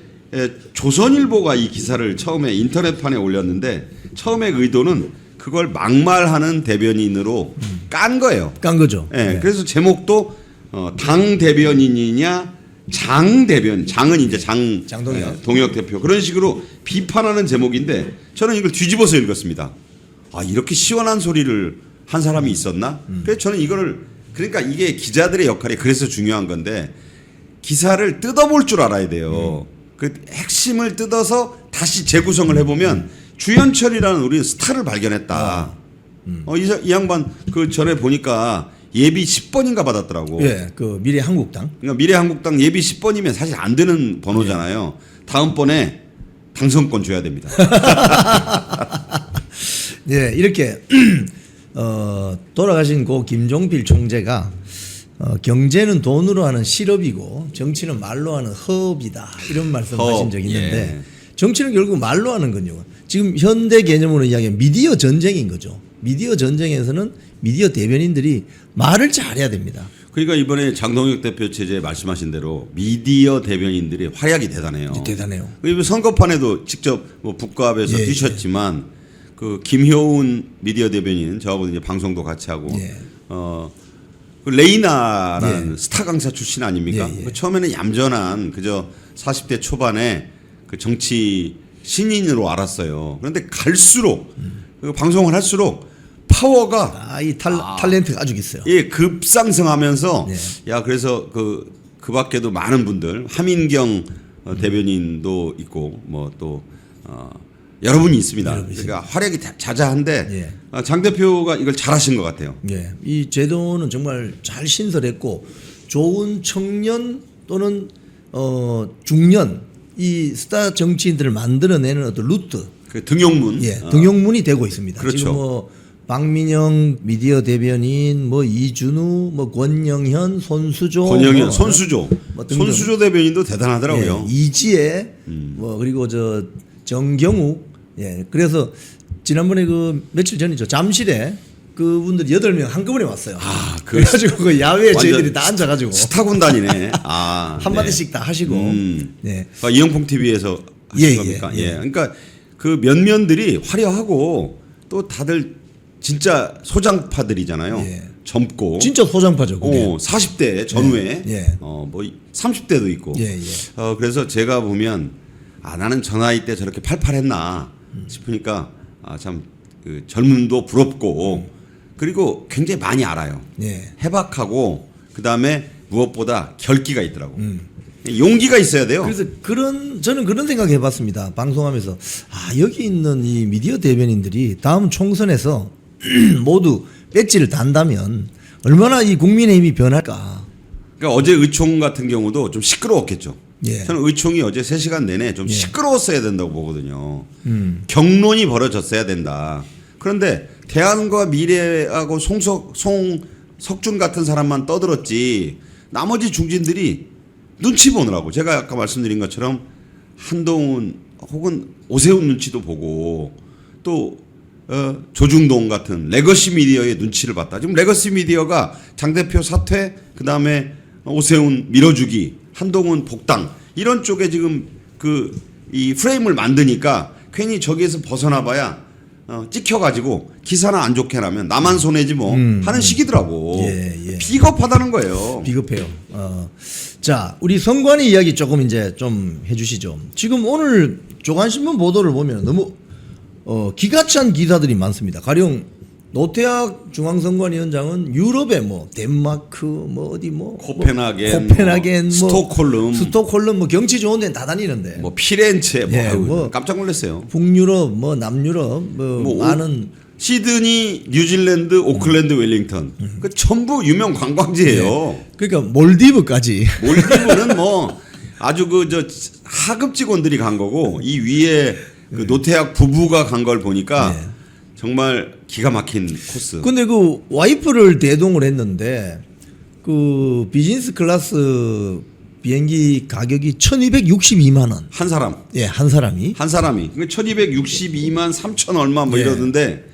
조선일보가 이 기사를 처음에 인터넷판에 올렸는데 처음에 의도는 그걸 막말하는 대변인으로 깐 거예요. 깐 거죠. 예, 네. 그래서 제목도 당 대변인이냐 장 대변, 장은 이제 장동혁. 동혁 대표 그런 식으로 비판하는 제목인데 저는 이걸 뒤집어서 읽었습니다. 아, 이렇게 시원한 소리를 한 사람이 있었나? 그래서 저는 이거를 그러니까 이게 기자들의 역할이 그래서 중요한 건데 기사를 뜯어볼 줄 알아야 돼요. 그 핵심을 뜯어서 다시 재구성을 해보면 주현철이라는 우리 스타를 발견했다. 이 양반 그 전에 보니까 예비 10번인가 받았더라고. 예. 그 미래한국당. 그러니까 미래한국당 예비 10번이면 사실 안 되는 번호잖아요. 다음번에 당선권 줘야 됩니다. 예, 이렇게 돌아가신 고 김종필 총재가 경제는 돈으로 하는 실업이고 정치는 말로 하는 허업이다 이런 말씀하신 적이 있는데 예. 정치는 결국 말로 하는 건요. 지금 현대 개념으로 이야기하면 미디어 전쟁인 거죠. 미디어 전쟁에서는 미디어 대변인들이 말을 잘해야 됩니다. 그러니까 이번에 장동혁 대표 체제 말씀하신 대로 미디어 대변인들이 활약이 대단해요. 대단해요. 이번 선거판에도 직접 뭐 북가업에서 예, 뛰셨지만 그 김효운 미디어 대변인 저하고 이제 방송도 같이 하고 예. 그 레이나라는 예. 스타 강사 출신 아닙니까? 예, 예. 그 처음에는 얌전한 그저 40대 초반에 그 정치 신인으로 알았어요. 그런데 갈수록 그 방송을 할수록 파워가 이 탤런트가 아주 있어요. 예, 급상승하면서 네. 야, 그래서 그 밖에도 많은 분들 하민경 대변인도 있고 뭐 또 여러 분이 있습니다. 그러니까 활약이 자자한데 예. 장 대표가 이걸 잘하신 것 같아요. 예. 이 제도는 정말 잘 신설했고 좋은 청년 또는 중년 이 스타 정치인들을 만들어내는 어떤 루트, 그 등용문. 예, 등용문이 되고 있습니다. 그렇죠. 지금 뭐 박민영 미디어 대변인, 뭐 이준우, 뭐 권영현, 손수조, 권영현, 손수조, 뭐 등등. 손수조 대변인도 대단하더라고요. 예, 이지혜, 뭐 그리고 저 정경욱, 예, 그래서 지난번에 그 며칠 전이죠 잠실에 그분들 8명 한꺼번에 왔어요. 아, 그래가지고 그 야외에 완전 저희들이 다 앉아가지고 스타 군단이네. 아, 한 마디씩 다 하시고, 네. 이영풍 TV에서 하신 예, 겁니까? 예, 예. 그러니까 그 면면들이 화려하고 또 다들 진짜 소장파들이잖아요. 예. 젊고 진짜 소장파죠. 그게. 40대 전후에 예. 뭐 30대도 있고. 예, 예. 그래서 제가 보면 나는 저 나이 때 저렇게 팔팔했나 싶으니까 참 그 젊음도 부럽고 그리고 굉장히 많이 알아요. 예. 해박하고 그다음에 무엇보다 결기가 있더라고. 용기가 있어야 돼요. 그래서 저는 그런 생각 해봤습니다. 방송하면서 여기 있는 이 미디어 대변인들이 다음 총선에서 모두 배지를 단다면 얼마나 이 국민의힘이 변할까. 그러니까 어제 의총 같은 경우도 좀 시끄러웠겠죠. 예. 저는 의총이 어제 3시간 내내 좀 시끄러웠어야 된다고 보거든요. 경론이 벌어졌어야 된다. 그런데 대한과 미래하고 송석준 같은 사람만 떠들었지 나머지 중진들이 눈치 보느라고 제가 아까 말씀드린 것처럼 한동훈 혹은 오세훈 눈치도 보고 또 조중동 같은 레거시 미디어의 눈치를 봤다. 지금 레거시 미디어가 장 대표 사퇴 그다음에 오세훈 밀어주기 한동훈 복당 이런 쪽에 지금 이 프레임을 만드니까 괜히 저기에서 벗어나봐야 찍혀가지고 기사나 안 좋게 나면 나만 손해지 뭐 하는 식이더라고. 예. 비겁하다는 거예요. 비겁해요. 자, 우리 성관이 이야기 조금 이제 좀 해주시죠. 지금 오늘 조간신문 보도를 보면 너무 기가 찬 기사들이 많습니다. 가령 노태학 중앙선관위원장은 유럽에 뭐 덴마크 뭐 어디 뭐 코펜하겐, 뭐 스톡홀름 뭐 경치 좋은 데는 다 다니는데 뭐 피렌체 뭐, 예, 뭐 깜짝 놀랐어요. 북유럽 뭐 남유럽 뭐 많은 시드니, 뉴질랜드, 오클랜드, 웰링턴 그 전부 유명 관광지예요. 예. 그러니까 몰디브까지 몰디브는 뭐 아주 그 저 하급 직원들이 간 거고 이 위에 그 노태학 부부가 간 걸 보니까 정말 기가 막힌 코스. 근데 그 와이프를 대동을 했는데 그 비즈니스 클래스 비행기 가격이 1,262만 원. 한 사람. 예, 한 사람이. 한 사람이. 1,262만 3천 얼마 뭐 예. 이러던데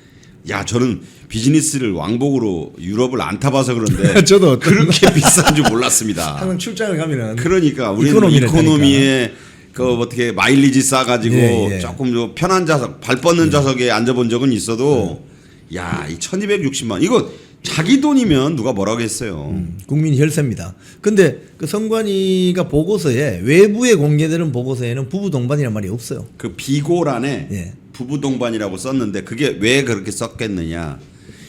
야, 저는 비즈니스를 왕복으로 유럽을 안 타봐서 그런데 저도 그렇게 비싼 줄 몰랐습니다. 항상 출장을 가면은 그러니까 우리는 이코노미에 그 어떻게 마일리지 싸가지고 예. 조금 좀 편한 좌석, 발 뻗는 좌석에 앉아본 적은 있어도 야, 이 1,260만 이거 자기 돈이면 누가 뭐라고 했어요. 국민 혈세입니다. 근데 그 선관위가 보고서에 외부에 공개되는 보고서에는 부부 동반이란 말이 없어요. 그 비고란에 예. 부부 동반이라고 썼는데 그게 왜 그렇게 썼겠느냐.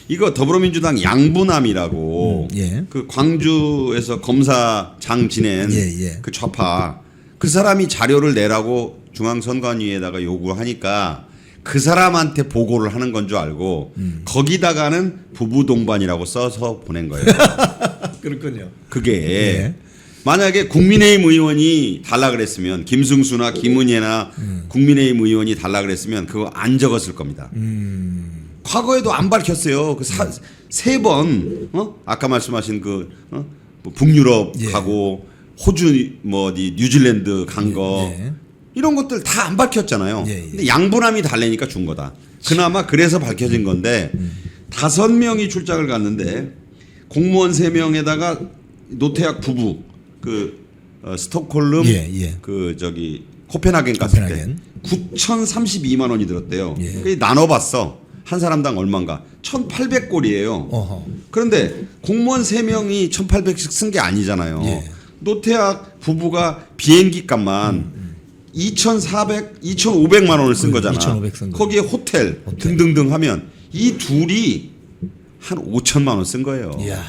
이거 더불어민주당 양부남이라고 예. 그 광주에서 검사장 지낸 예. 그 좌파 그 사람이 자료를 내라고 중앙선관위에다가 요구하니까 그 사람한테 보고를 하는 건 줄 알고 거기다가는 부부 동반이라고 써서 보낸 거예요. 그렇군요. 그게 예. 만약에 국민의힘 의원이 달라 그랬으면 김승수나 김은혜나 국민의힘 의원이 달라 그랬으면 그거 안 적었을 겁니다. 과거에도 안 밝혔어요. 그 세 번 아까 말씀하신 그 뭐 북유럽 예. 가고 호주 뭐 어디 뉴질랜드 간 거 예. 이런 것들 다 안 밝혔잖아요. 예. 근데 양분함이 달래니까 준 거다. 그나마 그래서 밝혀진 건데 5명이 출장을 갔는데 공무원 3명에다가 노태학 부부 그 스톡홀름 예. 그 저기 코펜하겐 갔을 때 9,032만 원이 들었대요. 예. 그게 나눠봤어. 한 사람당 얼마인가? 1,800골이에요. 어허. 그런데 공무원 3명이 1,800씩 쓴 게 아니잖아요. 예. 노태학 부부가 비행기 값만 2,500만 원을 쓴 거잖아. 2,500 쓴 거. 거기에 호텔 등등등 하면 이 둘이 한 5천만 원 쓴 거예요. 이야.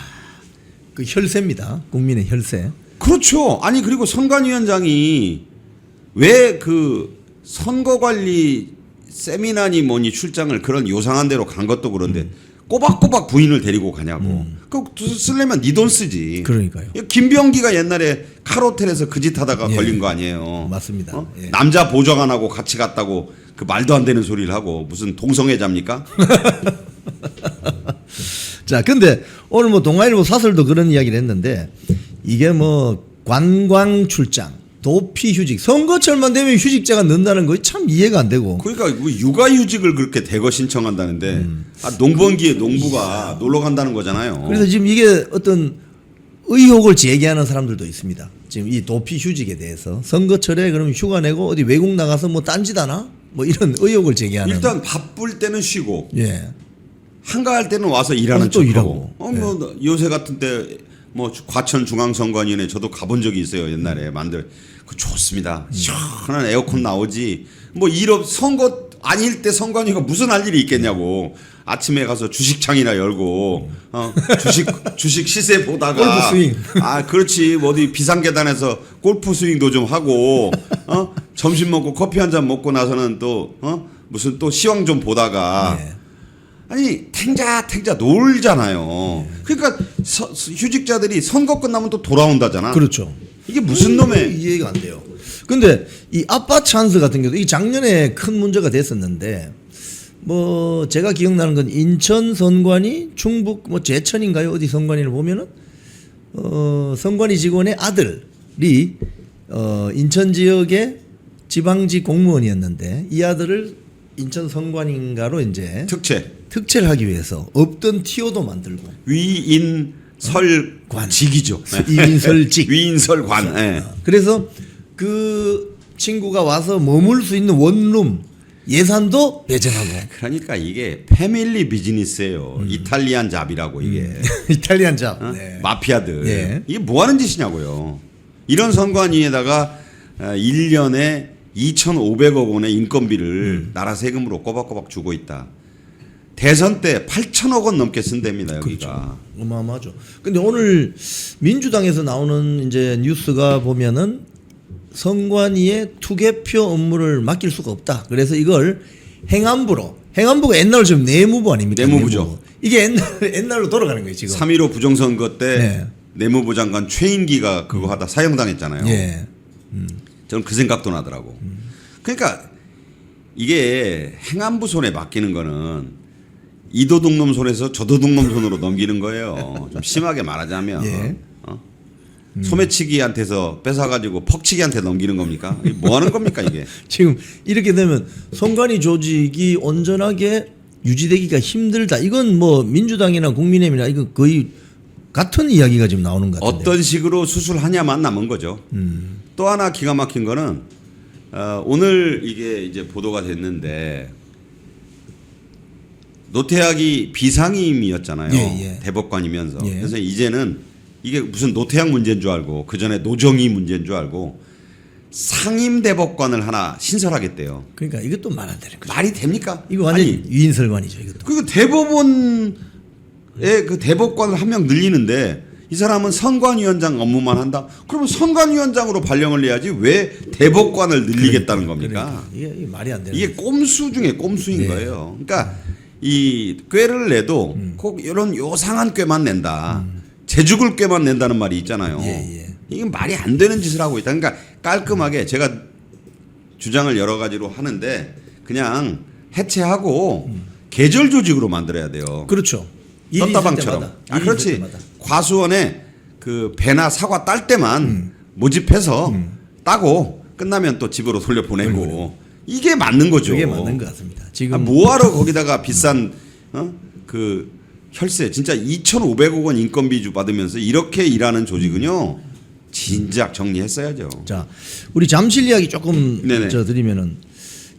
그 혈세입니다. 국민의 혈세. 그렇죠. 아니 그리고 선관위원장이 왜 그 선거관리 세미나니 뭐니 출장을 그런 요상한 데로 간 것도 그런데 꼬박꼬박 부인을 데리고 가냐고. 그거 쓰려면 네 돈 쓰지. 그러니까요. 김병기가 옛날에 칼호텔에서 그 짓 하다가 예. 걸린 거 아니에요. 맞습니다. 예. 남자 보좌관하고 같이 갔다고 그 말도 안 되는 소리를 하고 무슨 동성애자입니까? 자, 근데 오늘 뭐 동아일보 사설도 그런 이야기를 했는데 이게 뭐 관광 출장, 도피 휴직, 선거철만 되면 휴직자가 는다는 거 참 이해가 안 되고. 그러니까 뭐 육아휴직을 그렇게 대거 신청한다는데 농번기에 농부가 놀러 간다는 거잖아요. 그래서 지금 이게 어떤 의혹을 제기하는 사람들도 있습니다. 지금 이 도피 휴직에 대해서 선거철에 그럼 휴가 내고 어디 외국 나가서 뭐 딴짓하나? 뭐 이런 의혹을 제기하는. 일단 바쁠 때는 쉬고 예. 한가할 때는 와서 일하는 또 척하고. 일하고. 뭐 요새 같은 때 뭐 과천 중앙선관위원회 저도 가본 적이 있어요. 옛날에 만들 그 좋습니다. 시원한 에어컨 나오지. 뭐 일업 선거 아닐 때 선관위가 무슨 할 일이 있겠냐고. 아침에 가서 주식창이나 열고 주식 시세 보다가 골프 스윙. 아 그렇지 뭐 어디 비상계단에서 골프 스윙도 좀 하고 점심 먹고 커피 한 잔 먹고 나서는 또 무슨 또 시황 좀 보다가. 네. 아니 탱자 놀잖아요. 그러니까 휴직자들이 선거 끝나면 또 돌아온다잖아. 그렇죠. 이게 무슨 놈의 이해가 안 돼요. 근데 이 아빠 찬스 같은 경우도 이 작년에 큰 문제가 됐었는데 뭐 제가 기억나는 건 인천 선관위 충북 뭐 제천인가요? 어디 선관위를 보면은 선관위 직원의 아들이 인천 지역의 지방직 공무원이었는데 이 아들을 인천 선관인가로 이제 특채를 하기 위해서 없던 티오도 만들고 위인설관직이죠. 위인설직. 위인설관. 네. 그래서 그 친구가 와서 머물 수 있는 원룸 예산도 배정하고. 그러니까 이게 패밀리 비즈니스예요. 이탈리안 잡이라고 이게. 이탈리안 잡. 네. 마피아들. 예. 이게 뭐 하는 짓이냐고요. 이런 선관위에다가 1년에 2,500억 원의 인건비를 나라 세금으로 꼬박꼬박 주고 있다. 대선 때 8천억 원 넘게 쓴답니다 여기가. 그렇죠. 어마어마하죠. 근데 오늘 민주당에서 나오는 이제 뉴스가 보면은 선관위의 투개표 업무를 맡길 수가 없다. 그래서 이걸 행안부가 옛날로 지금 내무부 아닙니까? 내무부죠. 내무부. 이게 옛날로 돌아가는 거예요 지금. 3.15 부정선거 때 네. 내무부 장관 최인기가 그거 하다 사형당했잖아요. 예. 저는 그 생각도 나더라고. 그러니까 이게 행안부 손에 맡기는 거는 이도둑놈 손에서 저도둑놈 손으로 넘기는 거예요. 좀 심하게 말하자면 예. 소매치기한테서 뺏어가지고 퍽치기한테 넘기는 겁니까? 이게 뭐 하는 겁니까 이게? 지금 이렇게 되면 선관위 조직이 온전하게 유지되기가 힘들다. 이건 뭐 민주당이나 국민의힘이나 이거 거의 같은 이야기가 지금 나오는 것 같은데. 어떤 식으로 수술하냐만 남은 거죠. 또 하나 기가 막힌 거는 오늘 이게 이제 보도가 됐는데 노태악이 비상임이었잖아요. 예. 대법관이면서. 예. 그래서 이제는 이게 무슨 노태악 문제인 줄 알고 그 전에 노정희 문제인 줄 알고 상임 대법관을 하나 신설하겠대요. 그러니까 이것도 말 안 되는 거죠. 말이 됩니까? 이거 완전 아니, 위인설관이죠 이것도. 그리고 대법원의 그 대법관을 한 명 늘리는데 이 사람은 선관위원장 업무만 한다? 그러면 선관위원장으로 발령을 내야지 왜 대법관을 늘리겠다는 겁니까? 그러니까. 이게 말이 안 되는 이게 꼼수 중에 꼼수인 네. 거예요. 그러니까 이 꾀를 내도 꼭 이런 요상한 꾀만 낸다. 재죽을 꾀만 낸다는 말이 있잖아요. 예. 이건 말이 안 되는 짓을 하고 있다. 그러니까 깔끔하게 제가 주장을 여러 가지로 하는데 그냥 해체하고 계절 조직으로 만들어야 돼요. 그렇죠. 일이 떴다방처럼. 있을 때마다. 아, 일이 그렇지. 있을 때마다. 과수원에 그 배나 사과 딸 때만 모집해서 따고 끝나면 또 집으로 돌려보내고 이게 맞는 거죠. 그게 맞는 것 같습니다. 지금 뭐하러 거기다가 비싼 그 혈세 진짜 2,500억 원 인건비 받으면서 이렇게 일하는 조직은요. 진작 정리했어야죠. 자, 우리 잠실 이야기 조금 네네. 드리면은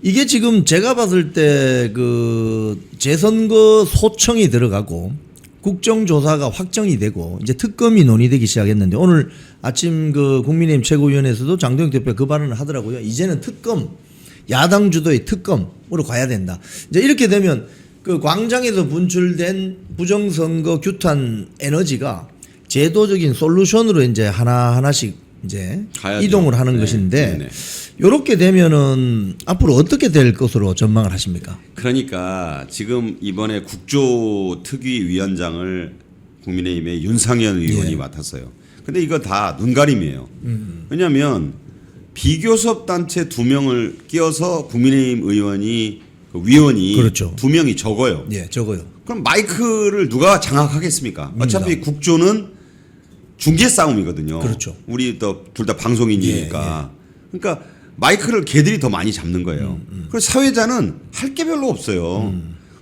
이게 지금 제가 봤을 때 그 재선거 소청이 들어가고 국정조사가 확정이 되고 이제 특검이 논의되기 시작했는데 오늘 아침 그 국민의힘 최고위원회에서도 장동혁 대표가 그 발언을 하더라고요. 이제는 특검, 야당 주도의 특검으로 가야 된다. 이제 이렇게 되면 그 광장에서 분출된 부정선거 규탄 에너지가 제도적인 솔루션으로 이제 하나씩 이제 가야죠. 이동을 하는 네. 것인데 네네. 이렇게 되면은 앞으로 어떻게 될 것으로 전망을 하십니까? 그러니까 지금 이번에 국조특위 위원장을 국민의힘의 윤상현 의원이 예. 맡았어요. 근데 이거 다 눈가림이에요. 왜냐하면 비교섭 단체 2명을 끼워서 국민의힘 위원이 그렇죠. 2명이 적어요. 예, 적어요. 그럼 마이크를 누가 장악하겠습니까? 어차피 국조는 중계 싸움이거든요. 그렇죠. 우리 둘 다 방송인이니까. 그러니까 마이크를 걔들이 더 많이 잡는 거예요. 그래서 사회자는 할 게 별로 없어요.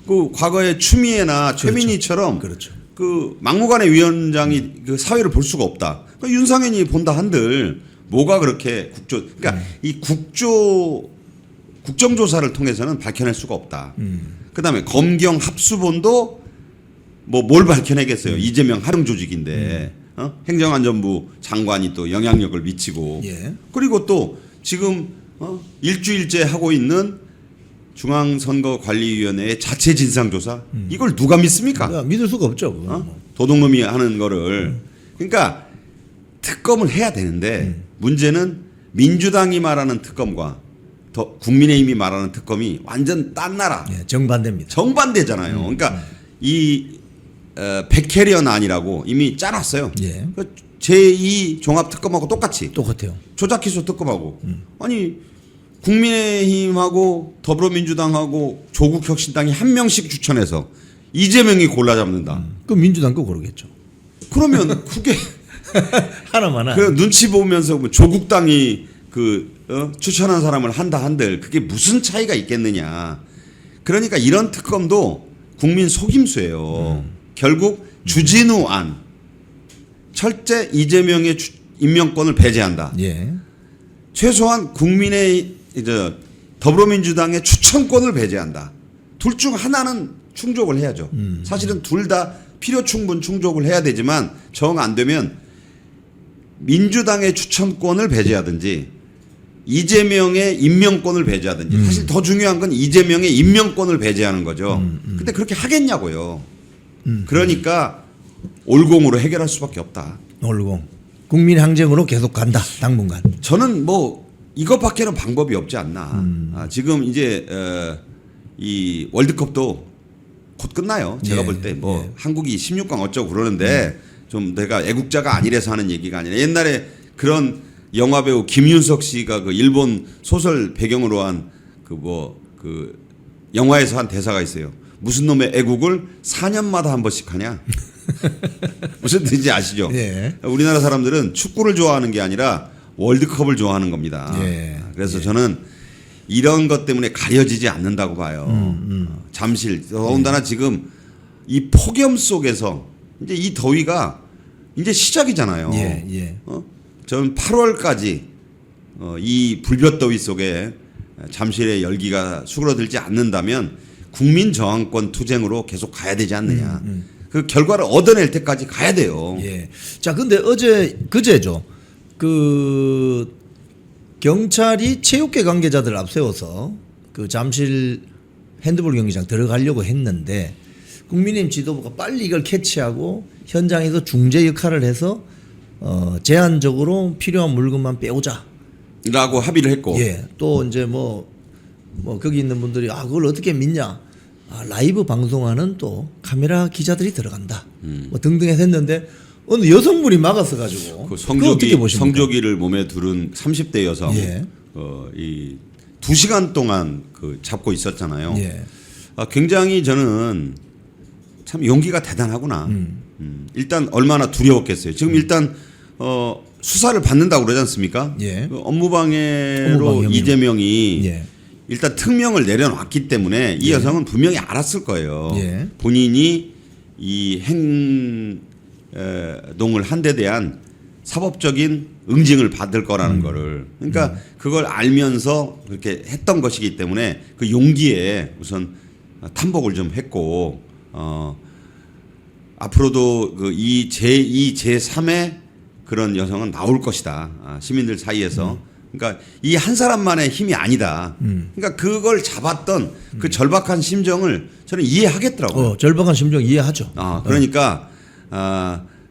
그 과거에 추미애나 최민희처럼 그렇죠. 그 막무가내 위원장이 그 사회를 볼 수가 없다. 그러니까 윤상현이 본다 한들 뭐가 그렇게 그러니까 이 국정조사를 통해서는 밝혀낼 수가 없다. 그다음에 검경 합수본도 뭐 뭘 밝혀내겠어요. 이재명 하릉 조직인데 행정안전부 장관이 또 영향력을 미치고 예. 그리고 또 지금 일주일째 하고 있는 중앙선거관리위원회의 자체 진상조사 이걸 누가 믿습니까? 믿을 수가 없죠. 그건 뭐. 도둑놈이 하는 거를 그러니까 특검을 해야 되는데 문제는 민주당이 말하는 특검과 국민의힘이 말하는 특검이 완전 딴 나라 예, 정반대입니다. 정반대잖아요. 그러니까 이 백혜련안이라고 이미 짜놨어요. 예. 제2 종합특검하고 똑같이 똑같아요. 조작기소 특검하고 아니 국민의힘하고 더불어민주당하고 조국혁신당이 한 명씩 추천해서 이재명이 골라 잡는다. 그럼 민주당 거 고르겠죠. 그러면 그게 하나만 그 눈치 보면서 조국당이 추천한 사람을 한다 한들 그게 무슨 차이가 있겠느냐. 그러니까 이런 특검도 국민 속임수예요. 결국 주진우 안 철제 이재명의 임명권을 배제한다. 예. 최소한 더불어민주당의 추천권을 배제한다. 둘 중 하나는 충족을 해야죠. 사실은 둘 다 필요 충분 충족을 해야 되지만 정 안 되면 민주당의 추천권을 배제하든지 이재명의 임명권을 배제하든지 사실 더 중요한 건 이재명의 임명권을 배제하는 거죠. 근데 그렇게 하겠냐고요. 그러니까 올공으로 해결할 수밖에 없다. 올공. 국민 항쟁으로 계속 간다. 당분간. 저는 뭐 이것밖에는 방법이 없지 않나. 지금 이제 이 월드컵도 곧 끝나요. 제가 예, 볼 때 뭐 예. 한국이 16강 어쩌고 그러는데 좀 내가 애국자가 아니라서 하는 얘기가 아니라 옛날에 그런 영화 배우 김윤석 씨가 그 일본 소설 배경으로 한 그 영화에서 한 대사가 있어요. 무슨 놈의 애국을 4년마다 한 번씩 하냐? 무슨 뜻인지 아시죠? 예. 우리나라 사람들은 축구를 좋아하는 게 아니라 월드컵을 좋아하는 겁니다. 예. 그래서 저는 이런 것 때문에 가려지지 않는다고 봐요. 잠실 더군다나 지금 이 폭염 속에서 이제 이 더위가 이제 시작이잖아요. 예, 예. 저는 8월까지 이 불볕더위 속에 잠실의 열기가 수그러들지 않는다면 국민 저항권 투쟁으로 계속 가야 되지 않느냐. 그 결과를 얻어낼 때까지 가야 돼요. 예. 자, 근데 그제죠. 그 경찰이 체육계 관계자들 앞세워서 그 잠실 핸드볼 경기장 들어가려고 했는데 국민의힘 지도부가 빨리 이걸 캐치하고 현장에서 중재 역할을 해서 제한적으로 필요한 물건만 빼오자. 라고 합의를 했고. 예. 또 이제 뭐 거기 있는 분들이 그걸 어떻게 믿냐. 라이브 방송하는 또 카메라 기자들이 들어간다. 뭐 등등 해서 했는데 어느 여성분이 막았어 가지고. 그 그거 어떻게 보십니까? 성조기를 몸에 두른 30대 여성. 예. 이 2시간 동안 그 잡고 있었잖아요. 예. 굉장히 저는 참 용기가 대단하구나. 일단 얼마나 두려웠겠어요. 지금 일단 수사를 받는다고 그러지 않습니까? 예. 그 업무방해로 업무방해 혐의. 이재명이 예. 일단 특명을 내려놨기 때문에 이 여성은 분명히 알았을 거예요. 예. 본인이 이 행동을 한 데 대한 사법적인 응징을 받을 거라는 거를. 그러니까 그걸 알면서 그렇게 했던 것이기 때문에 그 용기에 우선 탐복을 좀 했고 앞으로도 그 이 제2, 제3의 그런 여성은 나올 것이다. 시민들 사이에서. 그러니까 이 한 사람만의 힘이 아니다. 그러니까 그걸 잡았던 그 절박한 심정을 저는 이해하겠더라고요. 절박한 심정 이해하죠. 그러니까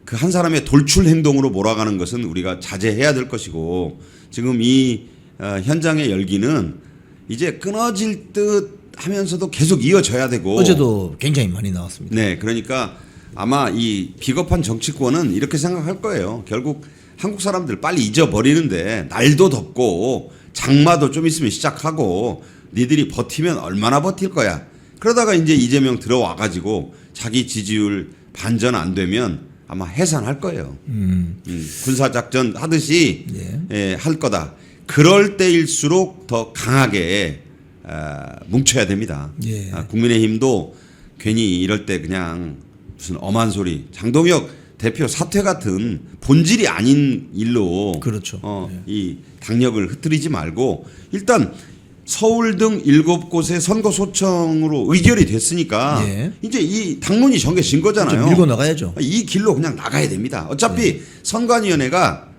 그 한 사람의 돌출 행동으로 몰아가는 것은 우리가 자제해야 될 것이고 지금 이 현장의 열기는 이제 끊어질 듯 하면서도 계속 이어져야 되고 어제도 굉장히 많이 나왔습니다. 네, 그러니까 아마 이 비겁한 정치권은 이렇게 생각할 거예요. 결국 한국 사람들 빨리 잊어버리는데 날도 덥고 장마도 좀 있으면 시작하고 니들이 버티면 얼마나 버틸 거야. 그러다가 이제 이재명 들어와 가지고 자기 지지율 반전 안 되면 아마 해산할 거예요. 군사작전 하듯이 할 거다. 그럴 때일수록 더 강하게 뭉쳐야 됩니다. 예. 국민의힘도 괜히 이럴 때 그냥 무슨 엄한 소리 장동혁 대표 사퇴 같은 본질이 아닌 일로 그렇죠. 이 당력을 흐트리지 말고 일단 서울 등 7곳의 선거 소청으로 의결이 됐으니까 예. 이제 이 당론이 정해진 거잖아요. 좀 밀고 나가야죠. 이 길로 그냥 나가야 됩니다. 어차피 선관위원회가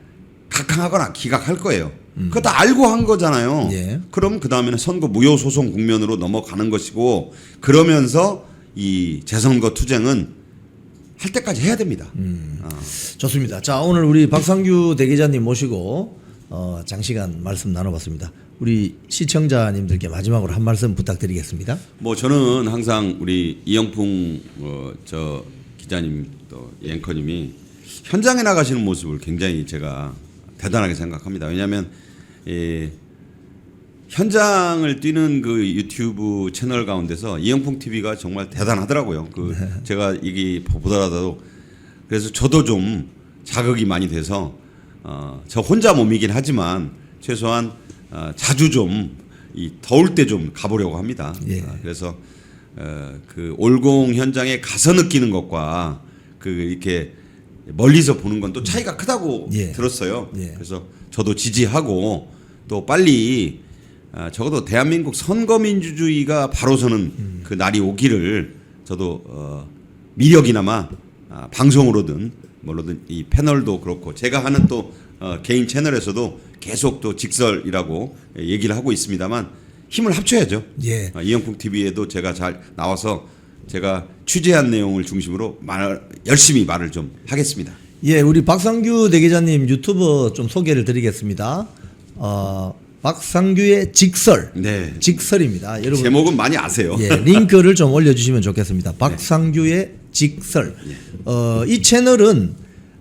각항하거나 기각할 거예요. 그거 다 알고 한 거잖아요. 예. 그럼 그 다음에는 선거 무효 소송 국면으로 넘어가는 것이고 그러면서 이 재선거 투쟁은 할 때까지 해야 됩니다. 좋습니다. 자, 오늘 우리 박상규 대기자님 모시고 장시간 말씀 나눠봤습니다. 우리 시청자님들께 마지막으로 한 말씀 부탁드리겠습니다. 뭐 저는 항상 우리 이영풍 저 기자님 또 앵커님이 현장에 나가시는 모습을 굉장히 제가 대단하게 생각합니다. 왜냐하면 현장을 뛰는 그 유튜브 채널 가운데서 이영풍 TV가 정말 대단하더라고요. 제가 이게 보더라도 그래서 저도 좀 자극이 많이 돼서 저 혼자 몸이긴 하지만 최소한 자주 좀 이 더울 때 좀 가보려고 합니다. 예. 그래서 그 올공 현장에 가서 느끼는 것과 그 이렇게 멀리서 보는 건 또 차이가 크다고 예. 들었어요. 예. 그래서 저도 지지하고 또 빨리 적어도 대한민국 선거민주주의가 바로 서는 그 날이 오기를 저도 미력이나마 방송으로든 뭐로든 이 패널도 그렇고 제가 하는 또 개인 채널에서도 계속 또 직설이라고 얘기를 하고 있습니다만 힘을 합쳐야죠. 예. 이영풍 TV에도 제가 잘 나와서 제가 취재한 내용을 중심으로 열심히 말을 좀 하겠습니다. 예, 우리 박상규 대기자님 유튜버 좀 소개를 드리겠습니다. 박상규의 직설. 네. 직설입니다. 여러분. 제목은 많이 아세요. 예, 링크를 좀 올려주시면 좋겠습니다. 박상규의 직설. 이 채널은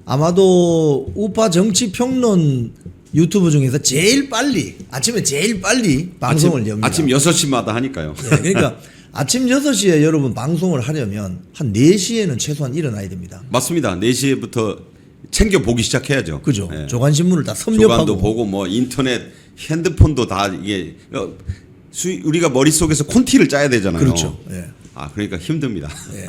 아마도 우파 정치 평론 유튜브 중에서 제일 빨리 아침에 제일 빨리 방송을 엽니다. 아침 6시마다 하니까요. 예, 그러니까 아침 6시에 여러분 방송을 하려면 한 4시에는 최소한 일어나야 됩니다. 맞습니다. 4시부터 챙겨 보기 시작해야죠. 그죠? 네. 조간신문을 다 섭렵하고 조간도 보고 뭐 인터넷, 핸드폰도 다 이게 우리가 머릿속에서 콘티를 짜야 되잖아요. 그렇죠. 예. 그러니까 힘듭니다. 예.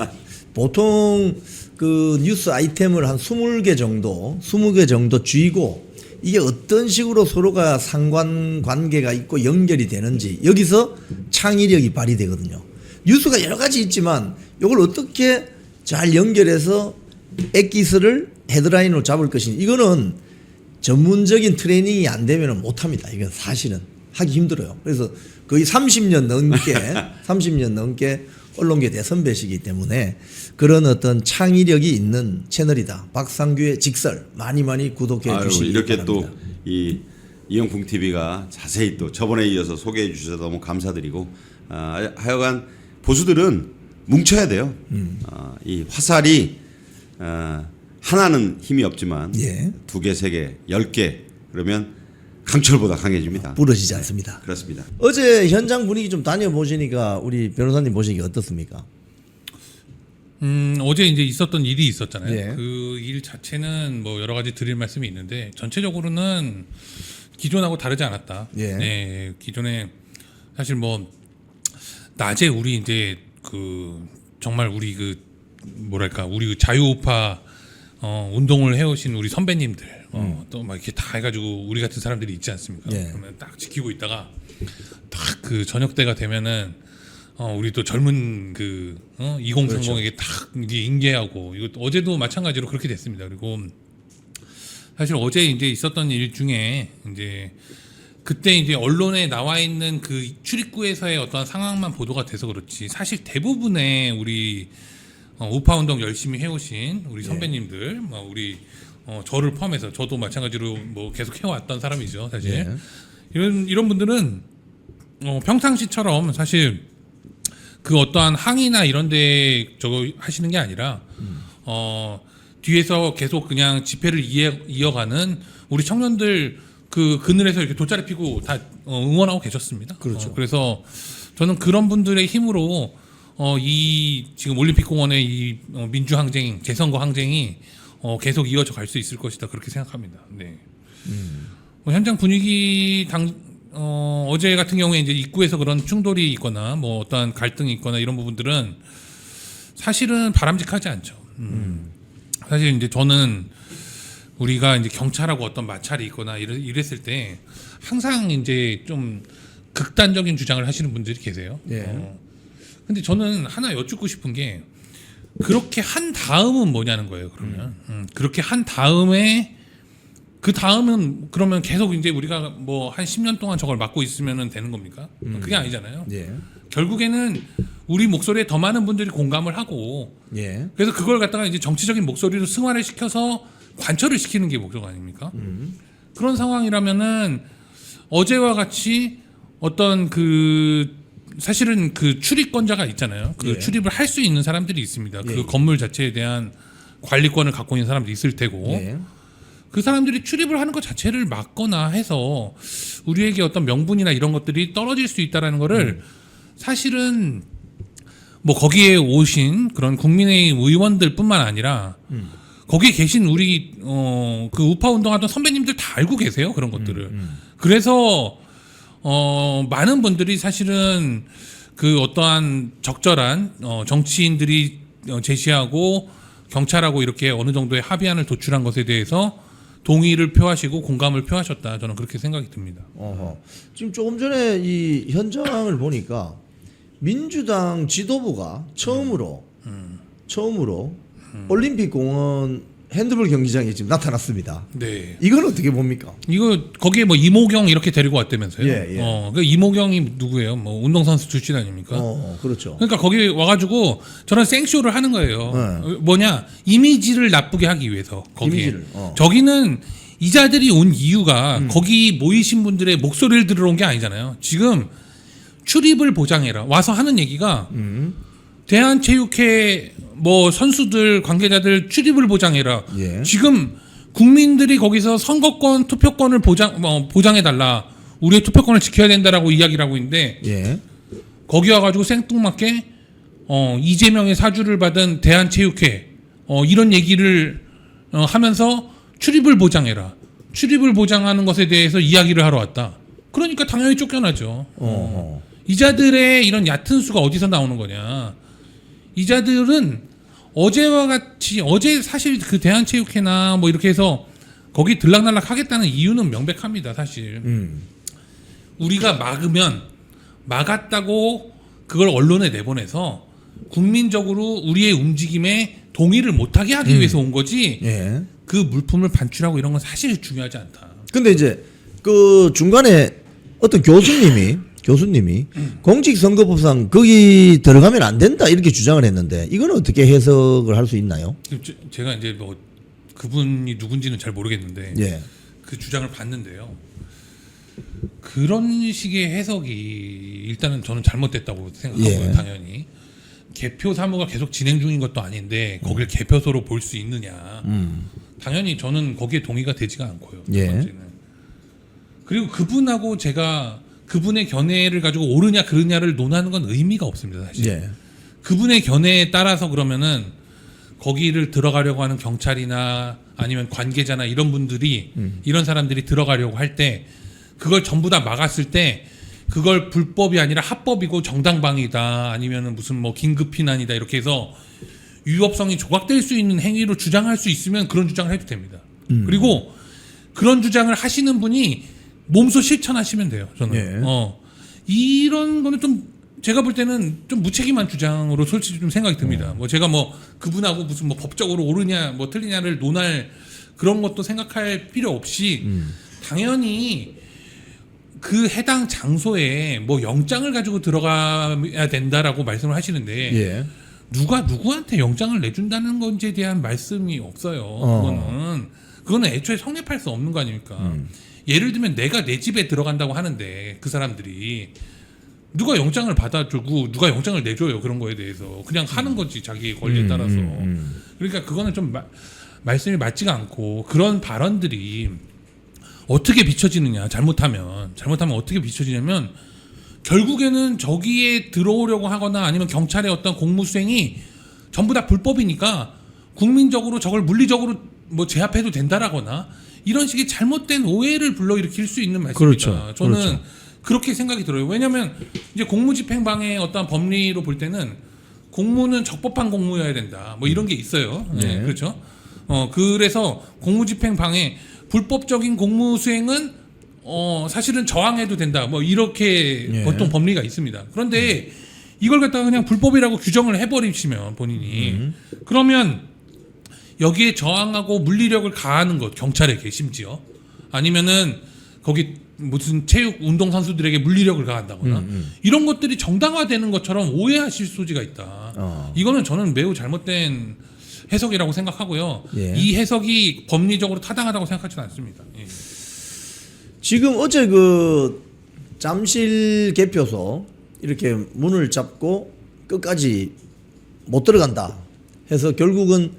보통 그 뉴스 아이템을 한 20개 정도 쥐고 이게 어떤 식으로 서로가 상관관계가 있고 연결이 되는지 여기서 창의력이 발휘되거든요. 뉴스가 여러 가지 있지만 이걸 어떻게 잘 연결해서 액기스를 헤드라인으로 잡을 것인지 이거는 전문적인 트레이닝이 안 되면 못합니다. 이건 사실은 하기 힘들어요. 그래서 거의 30년 넘게 언론계 대선배시기 때문에 그런 어떤 창의력이 있는 채널이다. 박상규의 직설 많이 구독해 주시기 이렇게 바랍니다. 또 이 이영풍 TV가 자세히 또 저번에 이어서 소개해 주셔서 너무 감사드리고 하여간 보수들은 뭉쳐야 돼요. 이 화살이 하나는 힘이 없지만 예. 2개, 3개, 10개 그러면 강철보다 강해집니다. 부러지지 않습니다. 그렇습니다. 어제 현장 분위기 좀 다녀보시니까 우리 변호사님 보시기 어떻습니까? 어제 이제 있었던 일이 있었잖아요. 예. 그 일 자체는 뭐 여러 가지 드릴 말씀이 있는데 전체적으로는 기존하고 다르지 않았다. 예. 네, 기존에 사실 뭐 낮에 우리 이제 그 정말 우리 그 뭐랄까 우리 그 자유우파 운동을 해오신 우리 선배님들 또 막 이렇게 다 해가지고 우리 같은 사람들이 있지 않습니까? 예. 그러면 딱 지키고 있다가 딱 그 저녁 때가 되면은 우리 또 젊은 그 2030에게 딱 이제 인계하고 이거 어제도 마찬가지로 그렇게 됐습니다. 그리고 사실 어제 이제 있었던 일 중에 이제 그때 이제 언론에 나와 있는 그 출입구에서의 어떤 상황만 보도가 돼서 그렇지 사실 대부분의 우리 우파 운동 열심히 해오신 우리 선배님들, 우리 저를 포함해서 저도 마찬가지로 뭐 계속 해왔던 사람이죠, 사실. 예. 이런 분들은 평상시처럼 사실 그 어떠한 항의나 이런데 저거 하시는 게 아니라 뒤에서 계속 그냥 집회를 이어가는 우리 청년들 그 그늘에서 이렇게 돗자리 피고 다 응원하고 계셨습니다. 그렇죠. 그래서 저는 그런 분들의 힘으로 이 지금 올림픽공원의 이 민주항쟁, 재선거 항쟁이 계속 이어져 갈 수 있을 것이다 그렇게 생각합니다. 네. 현장 분위기 어제 같은 경우에 이제 입구에서 그런 충돌이 있거나 뭐 어떠한 갈등이 있거나 이런 부분들은 사실은 바람직하지 않죠. 사실 이제 저는 우리가 이제 경찰하고 어떤 마찰이 있거나 이랬을 때 항상 이제 좀 극단적인 주장을 하시는 분들이 계세요. 예. 근데 저는 하나 여쭙고 싶은 게 그렇게 한 다음은 뭐냐는 거예요. 그러면 그렇게 한 다음에 그 다음은 그러면 계속 이제 우리가 뭐 한 10년 동안 저걸 맡고 있으면 되는 겁니까? 그게 아니잖아요. 예. 결국에는 우리 목소리에 더 많은 분들이 공감을 하고 예. 그래서 그걸 갖다가 이제 정치적인 목소리로 승화를 시켜서 관철을 시키는 게 목적 아닙니까? 그런 상황이라면은 어제와 같이 어떤 그 사실은 그 출입권자가 있잖아요. 그 예. 출입을 할 수 있는 사람들이 있습니다. 예. 그 건물 자체에 대한 관리권을 갖고 있는 사람들이 있을 테고 예. 그 사람들이 출입을 하는 것 자체를 막거나 해서 우리에게 어떤 명분이나 이런 것들이 떨어질 수 있다라는 거를 사실은 뭐 거기에 오신 그런 국민의힘 의원들뿐만 아니라 거기에 계신 우리 그 우파 운동하던 선배님들 다 알고 계세요 그런 것들을. 그래서 많은 분들이 사실은 그 어떠한 적절한 정치인들이 제시하고 경찰하고 이렇게 어느 정도의 합의안을 도출한 것에 대해서 동의를 표하시고 공감을 표하셨다. 저는 그렇게 생각이 듭니다. 지금 조금 전에 이 현장을 보니까 민주당 지도부가 처음으로 올림픽 공원 핸드볼 경기장에 지금 나타났습니다. 네. 이건 어떻게 봅니까? 이거 거기에 뭐 이모경 이렇게 데리고 왔다면서요? 예, 예. 그 이모경이 누구예요? 뭐 운동선수 출신 아닙니까? 그렇죠. 그러니까 거기 와가지고 저런 생쇼를 하는 거예요. 네. 뭐냐 이미지를 나쁘게 하기 위해서 거기에. 이미지를, 저기는 이자들이 온 이유가 거기 모이신 분들의 목소리를 들으러 온 게 아니잖아요. 지금 출입을 보장해라 와서 하는 얘기가 대한체육회 뭐 선수들 관계자들 출입을 보장해라. 예. 지금 국민들이 거기서 선거권 투표권을 보장해 달라. 우리의 투표권을 지켜야 된다라고 이야기를 하고 있는데 예. 거기 와가지고 생뚱맞게 이재명의 사주를 받은 대한체육회 이런 얘기를 하면서 출입을 보장해라. 출입을 보장하는 것에 대해서 이야기를 하러 왔다. 그러니까 당연히 쫓겨나죠. 이자들의 이런 얕은 수가 어디서 나오는 거냐. 이자들은 어제와 같이 어제 사실 그 대한체육회나 뭐 이렇게 해서 거기 들락날락 하겠다는 이유는 명백합니다. 사실 우리가 막으면 막았다고 그걸 언론에 내보내서 국민적으로 우리의 움직임에 동의를 못하게 하기 위해서 온 거지. 예. 그 물품을 반출하고 이런 건 사실 중요하지 않다. 근데 이제 그 중간에 어떤 교수님이 공직선거법상 거기 들어가면 안 된다 이렇게 주장을 했는데 이건 어떻게 해석을 할 수 있나요? 제가 이제 뭐 그분이 누군지는 잘 모르겠는데 예. 그 주장을 봤는데요. 그런 식의 해석이 일단은 저는 잘못됐다고 생각하고요. 예. 당연히 개표 사무가 계속 진행 중인 것도 아닌데 거길 개표소로 볼 수 있느냐. 당연히 저는 거기에 동의가 되지가 않고요. 첫 예. 번째는. 그리고 그분하고 제가 그분의 견해를 가지고 옳으냐 그르냐를 논하는 건 의미가 없습니다. 사실. 예. 그분의 견해에 따라서 그러면은 거기를 들어가려고 하는 경찰이나 아니면 관계자나 이런 분들이 이런 사람들이 들어가려고 할 때 그걸 전부 다 막았을 때 그걸 불법이 아니라 합법이고 정당방위다 아니면은 무슨 뭐 긴급피난이다 이렇게 해서 위법성이 조각될 수 있는 행위로 주장할 수 있으면 그런 주장을 해도 됩니다. 그리고 그런 주장을 하시는 분이 몸소 실천하시면 돼요. 저는 예. 이런 거는 좀 제가 볼 때는 좀 무책임한 주장으로 솔직히 좀 생각이 듭니다. 뭐 제가 뭐 그분하고 무슨 뭐 법적으로 옳으냐 뭐 틀리냐를 논할 그런 것도 생각할 필요 없이 당연히 그 해당 장소에 뭐 영장을 가지고 들어가야 된다라고 말씀을 하시는데 예. 누가 누구한테 영장을 내준다는 건지에 대한 말씀이 없어요. 그거는 애초에 성립할 수 없는 거 아닙니까? 예를 들면 내가 내 집에 들어간다고 하는데 그 사람들이 누가 영장을 받아주고 누가 영장을 내줘요. 그런 거에 대해서 그냥 하는 거지 자기의 권리에 따라서. 그러니까 그거는 좀 말씀이 맞지가 않고 그런 발언들이 어떻게 비춰지느냐. 잘못하면 어떻게 비춰지냐면 결국에는 저기에 들어오려고 하거나 아니면 경찰의 어떤 공무수행이 전부 다 불법이니까 국민적으로 저걸 물리적으로 뭐 제압해도 된다라거나 이런 식의 잘못된 오해를 불러일으킬 수 있는 말씀입니다. 그렇죠. 저는 그렇죠. 그렇게 생각이 들어요. 왜냐하면 이제 공무집행방해 어떤 법리로 볼 때는 공무는 적법한 공무여야 된다. 뭐 이런 게 있어요. 네, 네. 그렇죠. 그래서 공무집행방해 불법적인 공무수행은 사실은 저항해도 된다. 뭐 이렇게 예. 보통 법리가 있습니다. 그런데 이걸 갖다가 그냥 불법이라고 규정을 해버리시면 본인이 그러면 여기에 저항하고 물리력을 가하는 것 경찰에게 심지어 아니면은 거기 무슨 체육 운동 선수들에게 물리력을 가한다거나 이런 것들이 정당화되는 것처럼 오해하실 소지가 있다. 이거는 저는 매우 잘못된 해석이라고 생각하고요. 예. 이 해석이 법리적으로 타당하다고 생각하지는 않습니다. 예. 지금 어제 그 잠실 개표소 이렇게 문을 잡고 끝까지 못 들어간다 해서 결국은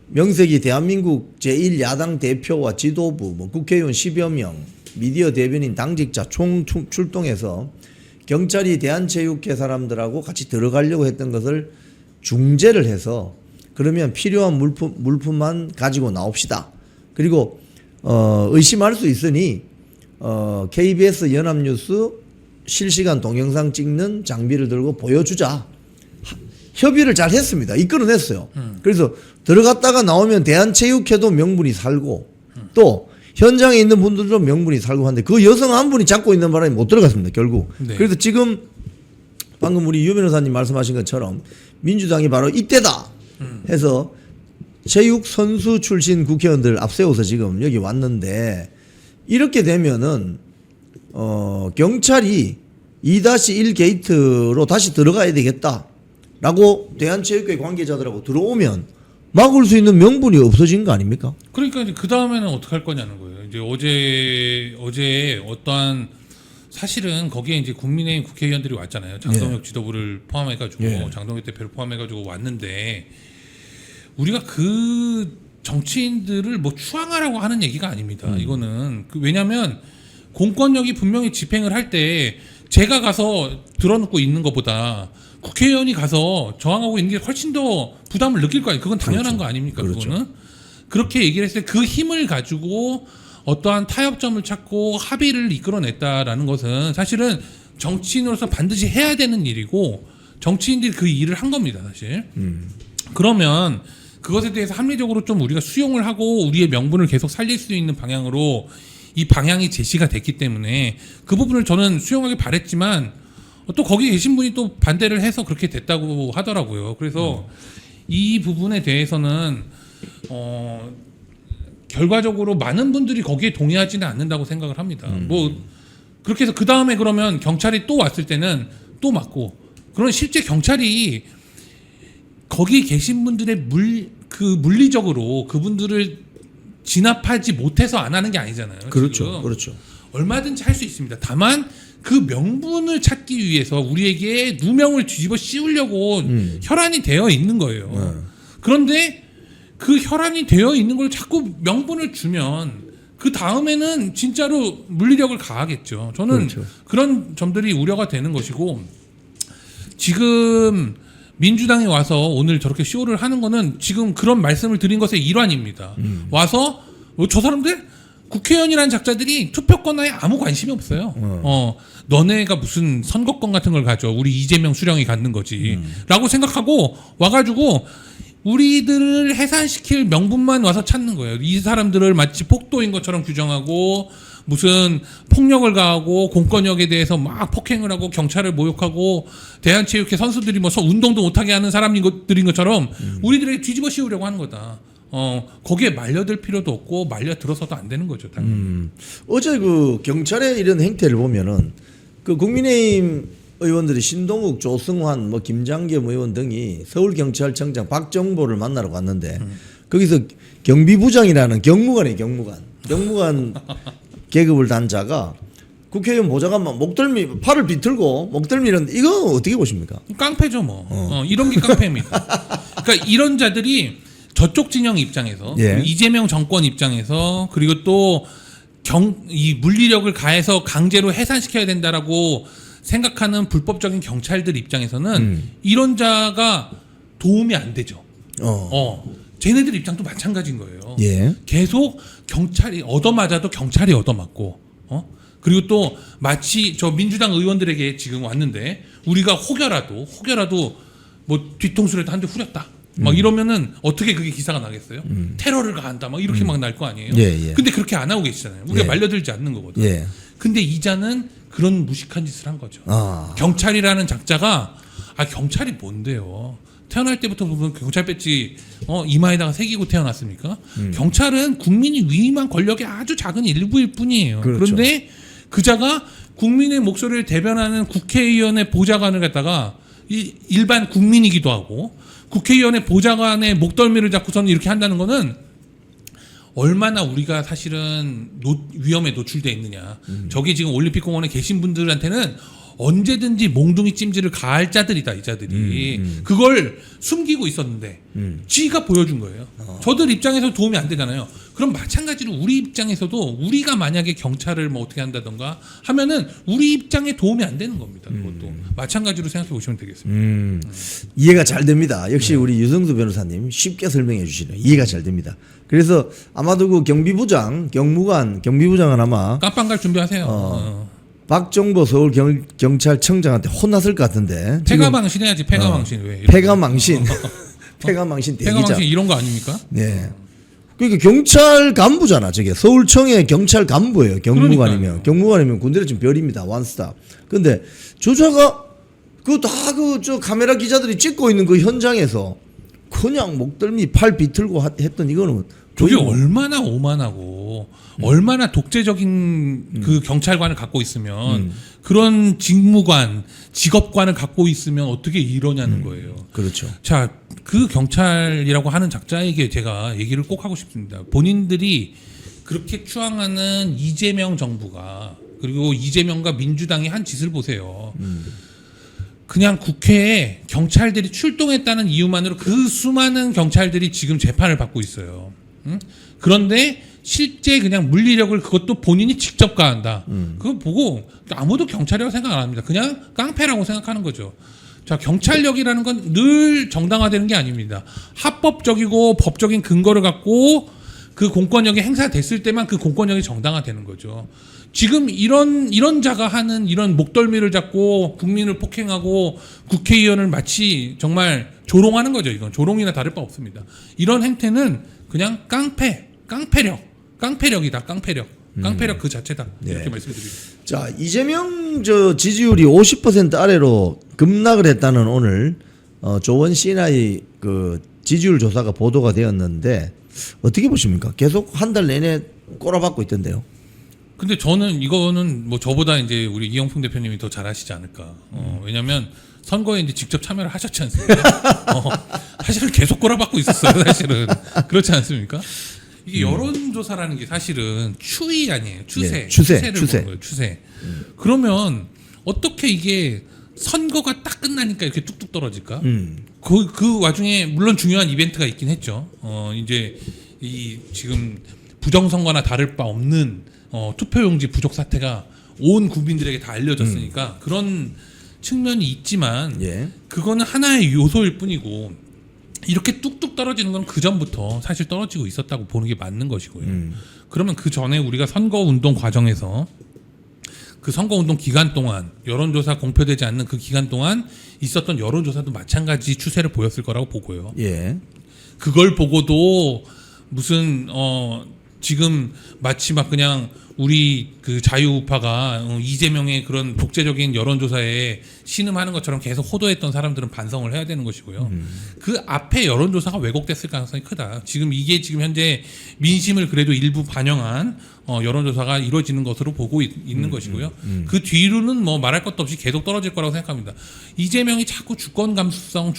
명색이 대한민국 제1야당 대표와 지도부, 뭐 국회의원 10여 명, 미디어 대변인, 당직자 총 출동해서 경찰이 대한체육회 사람들하고 같이 들어가려고 했던 것을 중재를 해서 그러면 필요한 물품만 가지고 나옵시다. 그리고 의심할 수 있으니 KBS 연합뉴스 실시간 동영상 찍는 장비를 들고 보여주자. 협의를 잘 했습니다. 이끌어냈어요. 그래서 들어갔다가 나오면 대한체육회도 명분이 살고 또 현장에 있는 분들도 명분이 살고 하는데 그 여성 한 분이 잡고 있는 바람에 못 들어갔습니다. 결국. 네. 그래서 지금 방금 우리 유 변호사님 말씀하신 것처럼 민주당이 바로 이때다 해서 체육 선수 출신 국회의원들 앞세워서 지금 여기 왔는데 이렇게 되면은 경찰이 2-1 게이트로 다시 들어가야 되겠다라고 대한체육회 관계자들하고 들어오면 막을 수 있는 명분이 없어진 거 아닙니까? 그러니까 이제 그 다음에는 어떻게 할 거냐는 거예요. 이제 어제 어떠한 사실은 거기에 이제 국민의힘 국회의원들이 왔잖아요. 장동혁 지도부를 포함해가지고 예. 장동혁 대표를 포함해가지고 왔는데 우리가 그 정치인들을 뭐 추앙하라고 하는 얘기가 아닙니다. 이거는 왜냐하면 공권력이 분명히 집행을 할 때 제가 가서 들어놓고 있는 것보다 국회의원이 가서 저항하고 있는 게 훨씬 더 부담을 느낄 거 아니에요. 그건 당연한 거 아닙니까? 그렇죠. 그거는 그렇게 얘기를 했을 때 그 힘을 가지고 어떠한 타협점을 찾고 합의를 이끌어냈다라는 것은 사실은 정치인으로서 반드시 해야 되는 일이고 정치인들이 그 일을 한 겁니다, 사실. 그러면 그것에 대해서 합리적으로 좀 우리가 수용을 하고 우리의 명분을 계속 살릴 수 있는 방향으로 이 방향이 제시가 됐기 때문에 그 부분을 저는 수용하길 바랬지만 또 거기 계신 분이 또 반대를 해서 그렇게 됐다고 하더라고요. 그래서 이 부분에 대해서는 결과적으로 많은 분들이 거기에 동의하지는 않는다고 생각을 합니다. 뭐 그렇게 해서 그 다음에 그러면 경찰이 또 왔을 때는 또 맞고 그런 실제 경찰이 거기 계신 분들의 물리적으로 그분들을 진압하지 못해서 안 하는 게 아니잖아요. 그렇죠. 지금. 그렇죠. 얼마든지 할 수 있습니다. 다만 그 명분을 찾기 위해서 우리에게 누명을 뒤집어 씌우려고 혈안이 되어 있는 거예요. 그런데 그 혈안이 되어 있는 걸 자꾸 명분을 주면 그 다음에는 진짜로 물리력을 가하겠죠. 저는 그렇죠. 그런 점들이 우려가 되는 것이고 지금 민주당이 와서 오늘 저렇게 쇼를 하는 거는 지금 그런 말씀을 드린 것의 일환입니다. 와서 저 사람들 국회의원이라는 작자들이 투표권에 아무 관심이 없어요. 너네가 무슨 선거권 같은 걸 가져. 우리 이재명 수령이 갖는 거지. 라고 생각하고 와가지고 우리들을 해산시킬 명분만 와서 찾는 거예요. 이 사람들을 마치 폭도인 것처럼 규정하고 무슨 폭력을 가하고 공권력에 대해서 막 폭행을 하고 경찰을 모욕하고 대한체육회 선수들이 뭐 운동도 못하게 하는 사람들인 것처럼 우리들에게 뒤집어 씌우려고 하는 거다. 거기에 말려들 필요도 없고 말려들어서도 안 되는 거죠. 당연히. 어제 그 경찰의 이런 행태를 보면은 그 국민의힘 의원들이 신동욱, 조승환, 뭐 김장겸 의원 등이 서울경찰청장 박정보를 만나러 갔는데 거기서 경비부장이라는 경무관이에요. 경무관 계급을 단 자가 국회의원 보좌관만 목덜미 팔을 비틀고 목덜미는 이거 어떻게 보십니까? 깡패죠 뭐. 이런 게 깡패입니다. 그러니까 이런 자들이 저쪽 진영 입장에서 예. 이재명 정권 입장에서 그리고 또 이 물리력을 가해서 강제로 해산시켜야 된다라고 생각하는 불법적인 경찰들 입장에서는 이런 자가 도움이 안 되죠. 쟤네들 입장도 마찬가지인 거예요. 예. 계속 경찰이 얻어맞아도 경찰이 얻어맞고, 그리고 또 마치 저 민주당 의원들에게 지금 왔는데 우리가 혹여라도 뭐 뒤통수라도 한 대 후렸다. 막 이러면은 어떻게 그게 기사가 나겠어요? 테러를 가한다. 막 이렇게 막 날 거 아니에요? 예. 근데 그렇게 안 하고 계시잖아요. 우리가 예. 말려들지 않는 거거든. 예. 근데 이자는 그런 무식한 짓을 한 거죠. 아. 경찰이라는 작자가 경찰이 뭔데요? 태어날 때부터 보면 경찰 배지 이마에다가 새기고 태어났습니까? 경찰은 국민이 위임한 권력의 아주 작은 일부일 뿐이에요. 그렇죠. 그런데 그자가 국민의 목소리를 대변하는 국회의원의 보좌관을 갖다가 일반 국민이기도 하고 국회의원의 보좌관의 목덜미를 잡고서는 이렇게 한다는 거는 얼마나 우리가 사실은 위험에 노출돼 있느냐. 저기 지금 올림픽공원에 계신 분들한테는 언제든지 몽둥이 찜질을 가할 자들이다, 이 자들이. 그걸 숨기고 있었는데 지가 보여준 거예요. 저들 입장에서 도움이 안 되잖아요. 그럼 마찬가지로 우리 입장에서도 우리가 만약에 경찰을 뭐 어떻게 한다던가 하면은 우리 입장에 도움이 안 되는 겁니다. 그것도 마찬가지로 생각해 보시면 되겠습니다. 이해가 잘 됩니다. 역시 우리 유성수 변호사님 쉽게 설명해 주시네요. 이해가 잘 됩니다. 그래서 아마도 그 경비부장은 아마 깜빵 갈 준비하세요. 박정보 서울경찰청장한테 혼났을 것 같은데. 폐가망신 해야지. 폐가망신 왜? 폐가망신. 폐가망신 대기자. 폐가망신 이런 거 아닙니까? 네. 그러니까 경찰 간부잖아. 저게 서울청의 경찰 간부예요. 경무관이면 군대로 지금 별입니다. 원스타. 근데 저자가 저 카메라 기자들이 찍고 있는 그 현장에서 그 그냥 목덜미 팔 비틀고 했던 이거는 그게 거의 뭐- 얼마나 오만하고 얼마나 독재적인 그 경찰관을 갖고 있으면 그런 직무관, 직업관을 갖고 있으면 어떻게 이러냐는 거예요. 그렇죠. 자, 그 경찰이라고 하는 작자에게 제가 얘기를 꼭 하고 싶습니다. 본인들이 그렇게 추앙하는 이재명 정부가 그리고 이재명과 민주당이 한 짓을 보세요. 그냥 국회에 경찰들이 출동했다는 이유만으로 그 수많은 경찰들이 지금 재판을 받고 있어요. 응? 그런데 실제 그냥 물리력을 그것도 본인이 직접 가한다. 그거 보고 아무도 경찰이라고 생각 안 합니다. 그냥 깡패라고 생각하는 거죠. 자, 경찰력이라는 건 늘 정당화되는 게 아닙니다. 합법적이고 법적인 근거를 갖고 그 공권력이 행사됐을 때만 그 공권력이 정당화되는 거죠. 지금 이런 자가 하는 이런 목덜미를 잡고 국민을 폭행하고 국회의원을 마치 정말 조롱하는 거죠. 이건 조롱이나 다를 바 없습니다. 이런 행태는 그냥 깡패력이다. 깡패력 그 자체다. 이렇게 네. 말씀드립니다. 자, 이재명 지지율이 50% 아래로 급락을 했다는 오늘 조원 CNI 그 지지율 조사가 보도가 되었는데 어떻게 보십니까? 계속 한 달 내내 꼬라박고 있던데요. 근데 저는 이거는 뭐 저보다 이제 우리 이영풍 대표님이 더 잘하시지 않을까. 왜냐면 선거에 이제 직접 참여를 하셨지 않습니까? 사실은 계속 꼬라박고 있었어요. 사실은 그렇지 않습니까? 이게 여론조사라는 게 사실은 추이 아니에요. 추세. 네, 추세. 보는 거예요. 추세. 그러면 어떻게 이게 선거가 딱 끝나니까 이렇게 뚝뚝 떨어질까? 그 와중에 물론 중요한 이벤트가 있긴 했죠. 이제 이 지금 부정선거나 다를 바 없는 투표용지 부족 사태가 온 국민들에게 다 알려졌으니까 그런 측면이 있지만 예. 그거는 하나의 요소일 뿐이고 이렇게 뚝뚝 떨어지는 건 그 전부터 사실 떨어지고 있었다고 보는 게 맞는 것이고요. 그러면 그 전에 우리가 선거운동 과정에서 그 선거운동 기간 동안 여론조사 공표되지 않는 그 기간 동안 있었던 여론조사도 마찬가지 추세를 보였을 거라고 보고요. 예. 그걸 보고도 무슨 지금 마치 막 그냥 우리 그 자유우파가 이재명의 그런 독재적인 여론조사에 신음하는 것처럼 계속 호도했던 사람들은 반성을 해야 되는 것이고요. 그 앞에 여론조사가 왜곡됐을 가능성이 크다. 지금 이게 지금 현재 민심을 그래도 일부 반영한 여론조사가 이루어지는 것으로 보고 있는 것이고요. 그 뒤로는 뭐 말할 것도 없이 계속 떨어질 거라고 생각합니다. 이재명이 자꾸 주권 감수성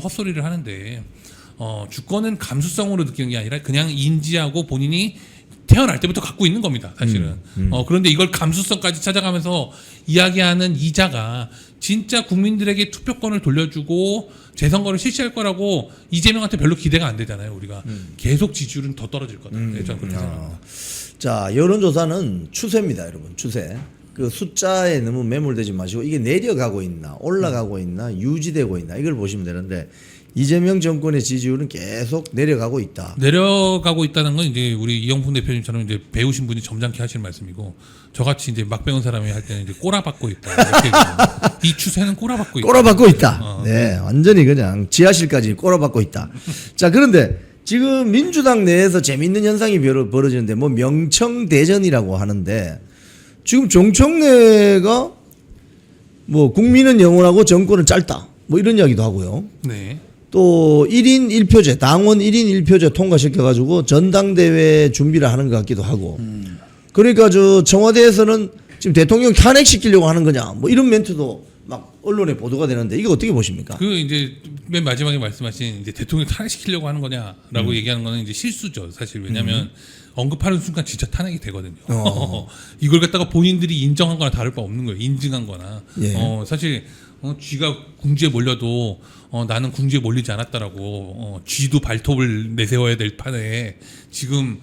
헛소리를 하는데 주권은 감수성으로 느끼는 게 아니라 그냥 인지하고 본인이 태어날 때부터 갖고 있는 겁니다. 사실은. 그런데 이걸 감수성까지 찾아가면서 이야기하는 이자가 진짜 국민들에게 투표권을 돌려주고 재선거를 실시할 거라고 이재명한테 별로 기대가 안 되잖아요. 우리가 계속 지지율은 더 떨어질 거다. 네, 저는 그렇게 생각합니다. 자, 여론조사는 추세입니다, 여러분. 추세. 그 숫자에 너무 매몰되지 마시고 이게 내려가고 있나, 올라가고 있나, 유지되고 있나 이걸 보시면 되는데 이재명 정권의 지지율은 계속 내려가고 있다. 내려가고 있다는 건 이제 우리 이영풍 대표님처럼 이제 배우신 분이 점잖게 하시는 말씀이고 저같이 이제 막 배운 사람이 할 때는 이제 꼬라박고 있다. 이렇게 얘기합니다. 이 추세는 꼬라박고 있다. 꼬라박고 있다. 네, 완전히 그냥 지하실까지 꼬라박고 있다. 자, 그런데 지금 민주당 내에서 재밌는 현상이 벌어지는데 뭐 명청대전이라고 하는데 지금 정청래가 뭐 국민은 영원하고 정권은 짧다. 뭐 이런 이야기도 하고요. 네. 또 1인 1표제, 당원 1인 1표제 통과시켜가지고 전당대회 준비를 하는 것 같기도 하고. 그러니까 저 청와대에서는 지금 대통령 탄핵시키려고 하는 거냐, 뭐 이런 멘트도 막 언론에 보도가 되는데 이거 어떻게 보십니까? 그 이제 맨 마지막에 말씀하신 이제 대통령 탄핵시키려고 하는 거냐라고 얘기하는 거는 이제 실수죠. 사실 왜냐하면 언급하는 순간 진짜 탄핵이 되거든요. 이걸 갖다가 본인들이 인정한 거나 다를 바 없는 거예요. 인증한 거나. 예. 사실 쥐가 궁지에 몰려도 나는 궁지에 몰리지 않았다라고 쥐도 발톱을 내세워야 될 판에 지금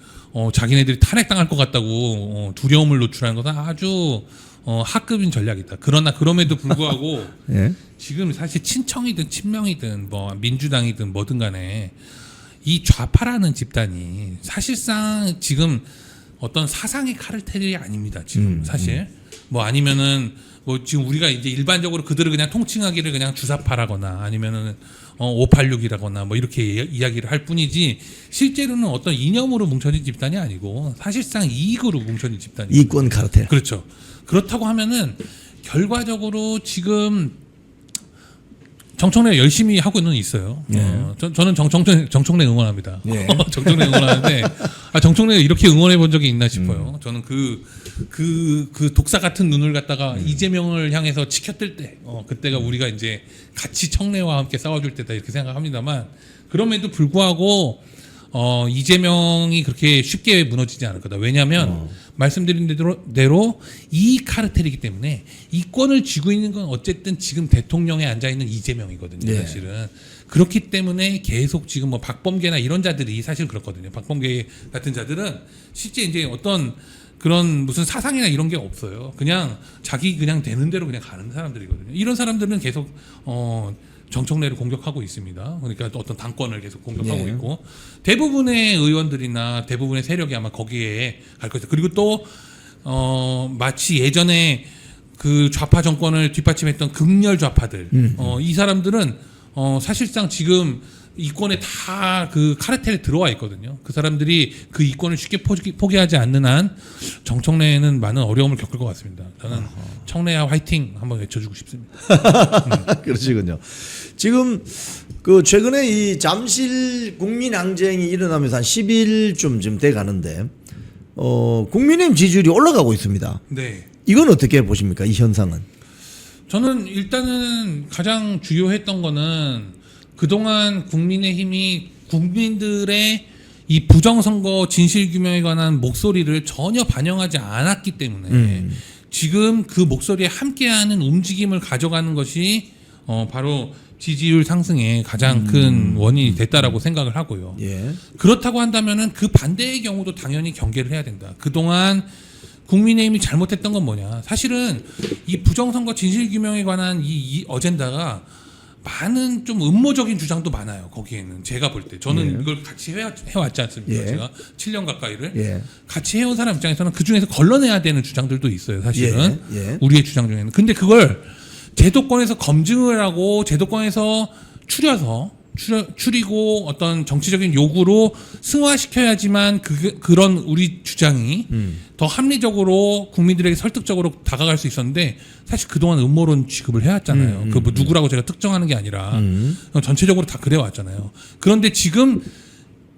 자기네들이 탄핵당할 것 같다고 두려움을 노출하는 것은 아주 하급인 전략이다. 그러나 그럼에도 불구하고 예. 지금 사실 친청이든 친명이든 뭐 민주당이든 뭐든 간에 이 좌파라는 집단이 사실상 지금 어떤 사상의 카르텔이 아닙니다. 지금 사실 뭐 아니면은 뭐 지금 우리가 이제 일반적으로 그들을 그냥 통칭하기를 그냥 주사파라거나 아니면은 586이라거나 뭐 이렇게 이야기를 할 뿐이지 실제로는 어떤 이념으로 뭉쳐진 집단이 아니고 사실상 이익으로 뭉쳐진 집단이에요. 이권 카르텔. 그렇죠. 그렇다고 하면은 결과적으로 지금 정청래 열심히 하고는 있어요. 저는 정청래 응원합니다. 예. 정청래 응원하는데 정청래가 이렇게 응원해 본 적이 있나 싶어요. 저는 그 독사 같은 눈을 갖다가 이재명을 향해서 치켜뜰 때, 그때가 우리가 이제 같이 청래와 함께 싸워줄 때다 이렇게 생각합니다만 그럼에도 불구하고 이재명이 그렇게 쉽게 무너지지 않을 거다. 왜냐하면 말씀드린 대로 이 카르텔이기 때문에 이권을 쥐고 있는 건 어쨌든 지금 대통령에 앉아 있는 이재명이거든요. 예. 사실은 그렇기 때문에 계속 지금 뭐 박범계나 이런 자들이 사실 그렇거든요. 박범계 같은 자들은 실제 이제 어떤 그런 무슨 사상이나 이런 게 없어요. 그냥 자기 그냥 되는 대로 그냥 가는 사람들이거든요. 이런 사람들은 계속 정청래를 공격하고 있습니다. 그러니까 어떤 당권을 계속 공격하고 네. 있고 대부분의 의원들이나 대부분의 세력이 아마 거기에 갈 거죠. 그리고 또 마치 예전에 그 좌파 정권을 뒷받침했던 극렬 좌파들 이 사람들은 사실상 지금 이권에 다 그 카르텔에 들어와 있거든요. 그 사람들이 그 이권을 쉽게 포기하지 않는 한 정청래는 많은 어려움을 겪을 것 같습니다. 저는 청래야 화이팅 한번 외쳐주고 싶습니다. 그러시군요. 지금 그 최근에 이 잠실 국민항쟁이 일어나면서 한 10일쯤 지금 돼 가는데 국민의힘 지지율이 올라가고 있습니다. 네. 이건 어떻게 보십니까? 이 현상은? 저는 일단은 가장 주요했던 거는 그동안 국민의힘이 국민들의 이 부정선거 진실규명에 관한 목소리를 전혀 반영하지 않았기 때문에 지금 그 목소리에 함께하는 움직임을 가져가는 것이 바로 지지율 상승의 가장 큰 원인이 됐다라고 생각을 하고요. 예. 그렇다고 한다면은 그 반대의 경우도 당연히 경계를 해야 된다. 그동안 국민의힘이 잘못했던 건 뭐냐? 사실은 이 부정선거 진실규명에 관한 이 어젠다가 많은 좀 음모적인 주장도 많아요. 거기에는 제가 볼 때 저는 이걸 같이 해왔지 않습니까? 예. 제가 7년 가까이를 예. 같이 해온 사람 입장에서는 그 중에서 걸러내야 되는 주장들도 있어요. 사실은 예. 예. 우리의 주장 중에는. 근데 그걸 제도권에서 검증을 하고 제도권에서 추리고 어떤 정치적인 요구로 승화시켜야지만 그런 우리 주장이 더 합리적으로 국민들에게 설득적으로 다가갈 수 있었는데 사실 그동안 음모론 취급을 해왔잖아요. 그 뭐 누구라고 제가 특정하는 게 아니라 전체적으로 다 그래왔잖아요. 그런데 지금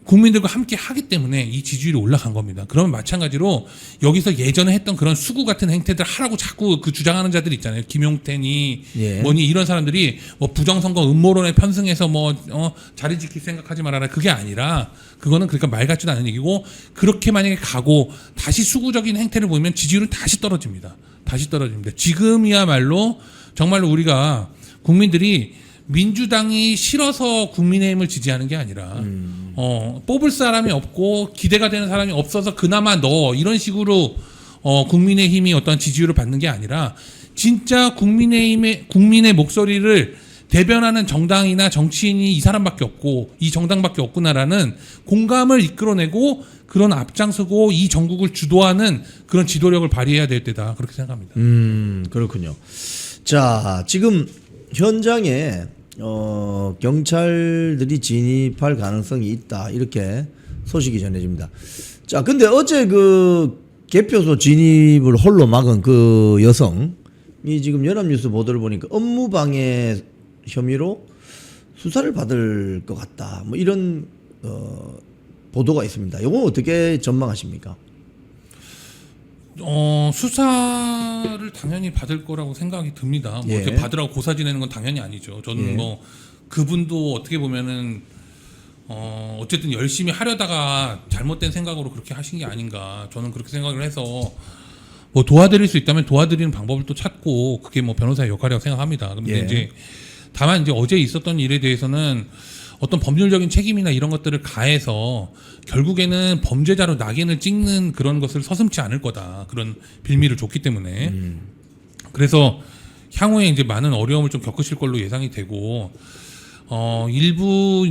국민들과 함께 하기 때문에 이 지지율이 올라간 겁니다. 그러면 마찬가지로 여기서 예전에 했던 그런 수구 같은 행태들 하라고 자꾸 그 주장하는 자들 있잖아요. 김용태니 예. 뭐니 이런 사람들이 뭐 부정선거 음모론에 편승해서 뭐 자리 지킬 생각하지 말아라. 그게 아니라 그거는 그러니까 말 같지도 않은 얘기고 그렇게 만약에 가고 다시 수구적인 행태를 보이면 지지율은 다시 떨어집니다. 다시 떨어집니다. 지금이야말로 정말로 우리가 국민들이 민주당이 싫어서 국민의힘을 지지하는 게 아니라 뽑을 사람이 없고 기대가 되는 사람이 없어서 그나마 이런 식으로 국민의힘이 어떤 지지율을 받는 게 아니라 진짜 국민의 목소리를 대변하는 정당이나 정치인이 이 사람밖에 없고 이 정당밖에 없구나라는 공감을 이끌어내고 그런 앞장서고 이 전국을 주도하는 그런 지도력을 발휘해야 될 때다 그렇게 생각합니다. 그렇군요. 자, 지금 현장에 경찰들이 진입할 가능성이 있다 이렇게 소식이 전해집니다. 자, 근데 어제 그 개표소 진입을 홀로 막은 그 여성이 지금 연합뉴스 보도를 보니까 업무방해 혐의로 수사를 받을 것 같다. 뭐 이런 보도가 있습니다. 이건 어떻게 전망하십니까? 수사를 당연히 받을 거라고 생각이 듭니다. 뭐 예. 이렇게 받으라고 고사 지내는 건 당연히 아니죠. 저는 예. 뭐 그분도 어떻게 보면은 어쨌든 열심히 하려다가 잘못된 생각으로 그렇게 하신 게 아닌가. 저는 그렇게 생각을 해서 뭐 도와드릴 수 있다면 도와드리는 방법을 또 찾고 그게 뭐 변호사의 역할이라고 생각합니다. 근데 예. 이제 다만 이제 어제 있었던 일에 대해서는 어떤 법률적인 책임이나 이런 것들을 가해서 결국에는 범죄자로 낙인을 찍는 그런 것을 서슴지 않을 거다. 그런 빌미를 줬기 때문에. 그래서 향후에 이제 많은 어려움을 좀 겪으실 걸로 예상이 되고, 일부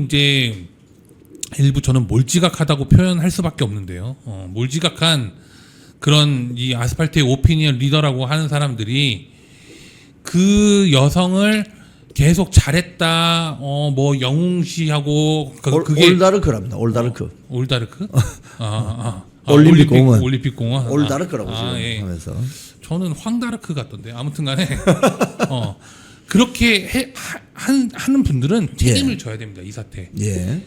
저는 몰지각하다고 표현할 수밖에 없는데요. 몰지각한 그런 이 아스팔트의 오피니언 리더라고 하는 사람들이 그 여성을 계속 잘했다. 뭐 영웅시하고 그게 올다르크랍니다. 올다르크. 올다르크? 올림픽공원. 올림픽공원. 올다르크라고 지금 예. 하면서. 저는 황다르크 같던데. 아무튼간에 그렇게 하는 분들은 책임을 져야 됩니다. 이 사태. 예.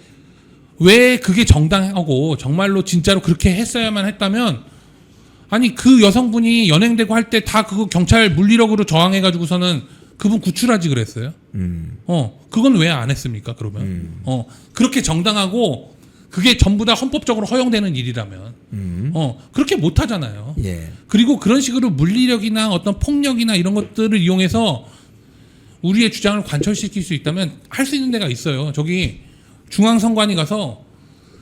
왜 그게 정당하고 정말로 진짜로 그렇게 했어야만 했다면, 아니 그 여성분이 연행되고 할 때 다 그거 경찰 물리력으로 저항해가지고서는 그분 구출하지 그랬어요. 그건 왜 안 했습니까? 그러면 그렇게 정당하고 그게 전부 다 헌법적으로 허용되는 일이라면 그렇게 못 하잖아요. 예. 그리고 그런 식으로 물리력이나 어떤 폭력이나 이런 것들을 이용해서 우리의 주장을 관철시킬 수 있다면 할 수 있는 데가 있어요. 저기 중앙선관위 가서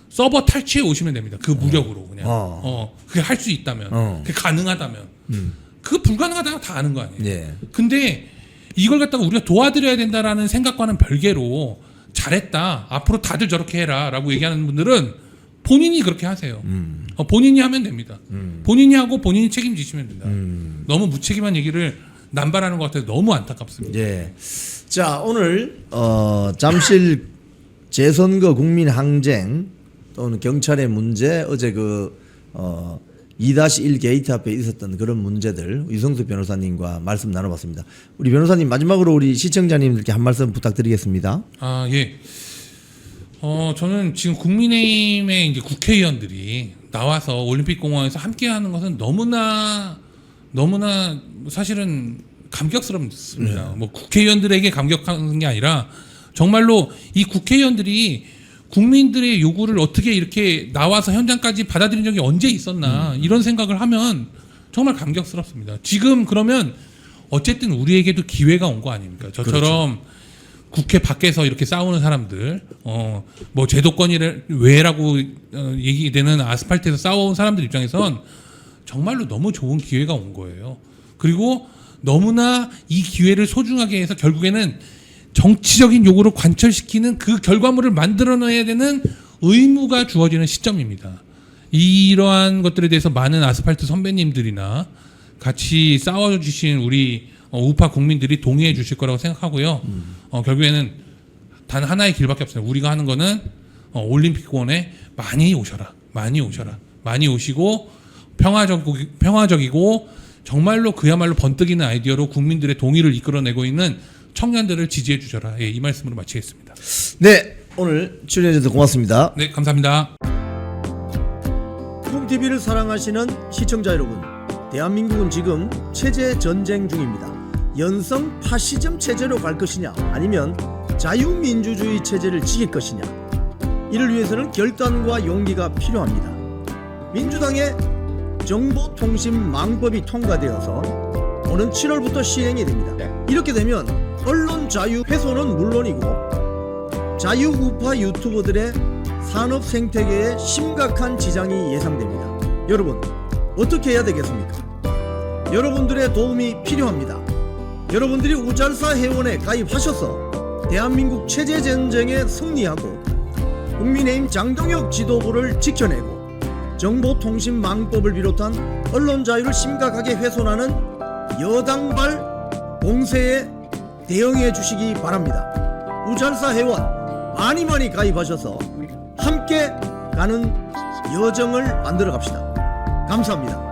서버 탈취해 오시면 됩니다. 그 무력으로 그냥. 그게 할 수 있다면, 그게 가능하다면. 그거 불가능하다고 다 아는 거 아니에요. 예. 근데 이걸 갖다가 우리가 도와드려야 된다라는 생각과는 별개로 잘했다, 앞으로 다들 저렇게 해라라고 얘기하는 분들은 본인이 그렇게 하세요. 본인이 하면 됩니다. 본인이 하고 본인이 책임지시면 된다. 너무 무책임한 얘기를 남발하는 것 같아서 너무 안타깝습니다. 예. 자, 오늘 잠실 재선거 국민 항쟁 또는 경찰의 문제, 어제 그 2-1 게이트 앞에 있었던 그런 문제들 유성수 변호사님과 말씀 나눠봤습니다. 우리 변호사님 마지막으로 우리 시청자님들께 한 말씀 부탁드리겠습니다. 아, 예. 저는 지금 국민의힘의 이제 국회의원들이 나와서 올림픽공원에서 함께하는 것은 너무나 사실은 감격스럽습니다. 뭐 국회의원들에게 감격하는 게 아니라 정말로 이 국회의원들이 국민들의 요구를 어떻게 이렇게 나와서 현장까지 받아들인 적이 언제 있었나 이런 생각을 하면 정말 감격스럽습니다. 지금 그러면 어쨌든 우리에게도 기회가 온 거 아닙니까? 저처럼 그렇죠. 국회 밖에서 이렇게 싸우는 사람들, 뭐 제도권 외라고 얘기되는 아스팔트에서 싸워온 사람들 입장에선 정말로 너무 좋은 기회가 온 거예요. 그리고 너무나 이 기회를 소중하게 해서 결국에는 정치적인 요구를 관철시키는 그 결과물을 만들어내야 되는 의무가 주어지는 시점입니다. 이러한 것들에 대해서 많은 아스팔트 선배님들이나 같이 싸워주신 우리 우파 국민들이 동의해 주실 거라고 생각하고요. 결국에는 단 하나의 길밖에 없어요. 우리가 하는 거는 올림픽공원에 많이 오셔라. 많이 오시고 평화적이고 정말로 그야말로 번뜩이는 아이디어로 국민들의 동의를 이끌어내고 있는 청년들을 지지해 주셔라. 예, 이 말씀으로 마치겠습니다. 네, 오늘 출연해 주셔서 고맙습니다. 네, 감사합니다. 쿵TV를 사랑하시는 시청자 여러분, 대한민국은 지금 체제 전쟁 중입니다. 연성 파시즘 체제로 갈 것이냐, 아니면 자유민주주의 체제를 지킬 것이냐, 이를 위해서는 결단과 용기가 필요합니다. 민주당의 정보통신망법이 통과되어서 오는 7월부터 시행이 됩니다. 이렇게 되면 언론 자유 훼손은 물론이고 자유우파 유튜버들의 산업 생태계에 심각한 지장이 예상됩니다. 여러분, 어떻게 해야 되겠습니까? 여러분들의 도움이 필요합니다. 여러분들이 우잘사 회원에 가입하셔서 대한민국 체제 전쟁에 승리하고 국민의힘 장동혁 지도부를 지켜내고 정보통신망법을 비롯한 언론 자유를 심각하게 훼손하는 여당발 공세에 대응해 주시기 바랍니다. 우잘사 회원 많이 가입하셔서 함께 가는 여정을 만들어 갑시다. 감사합니다.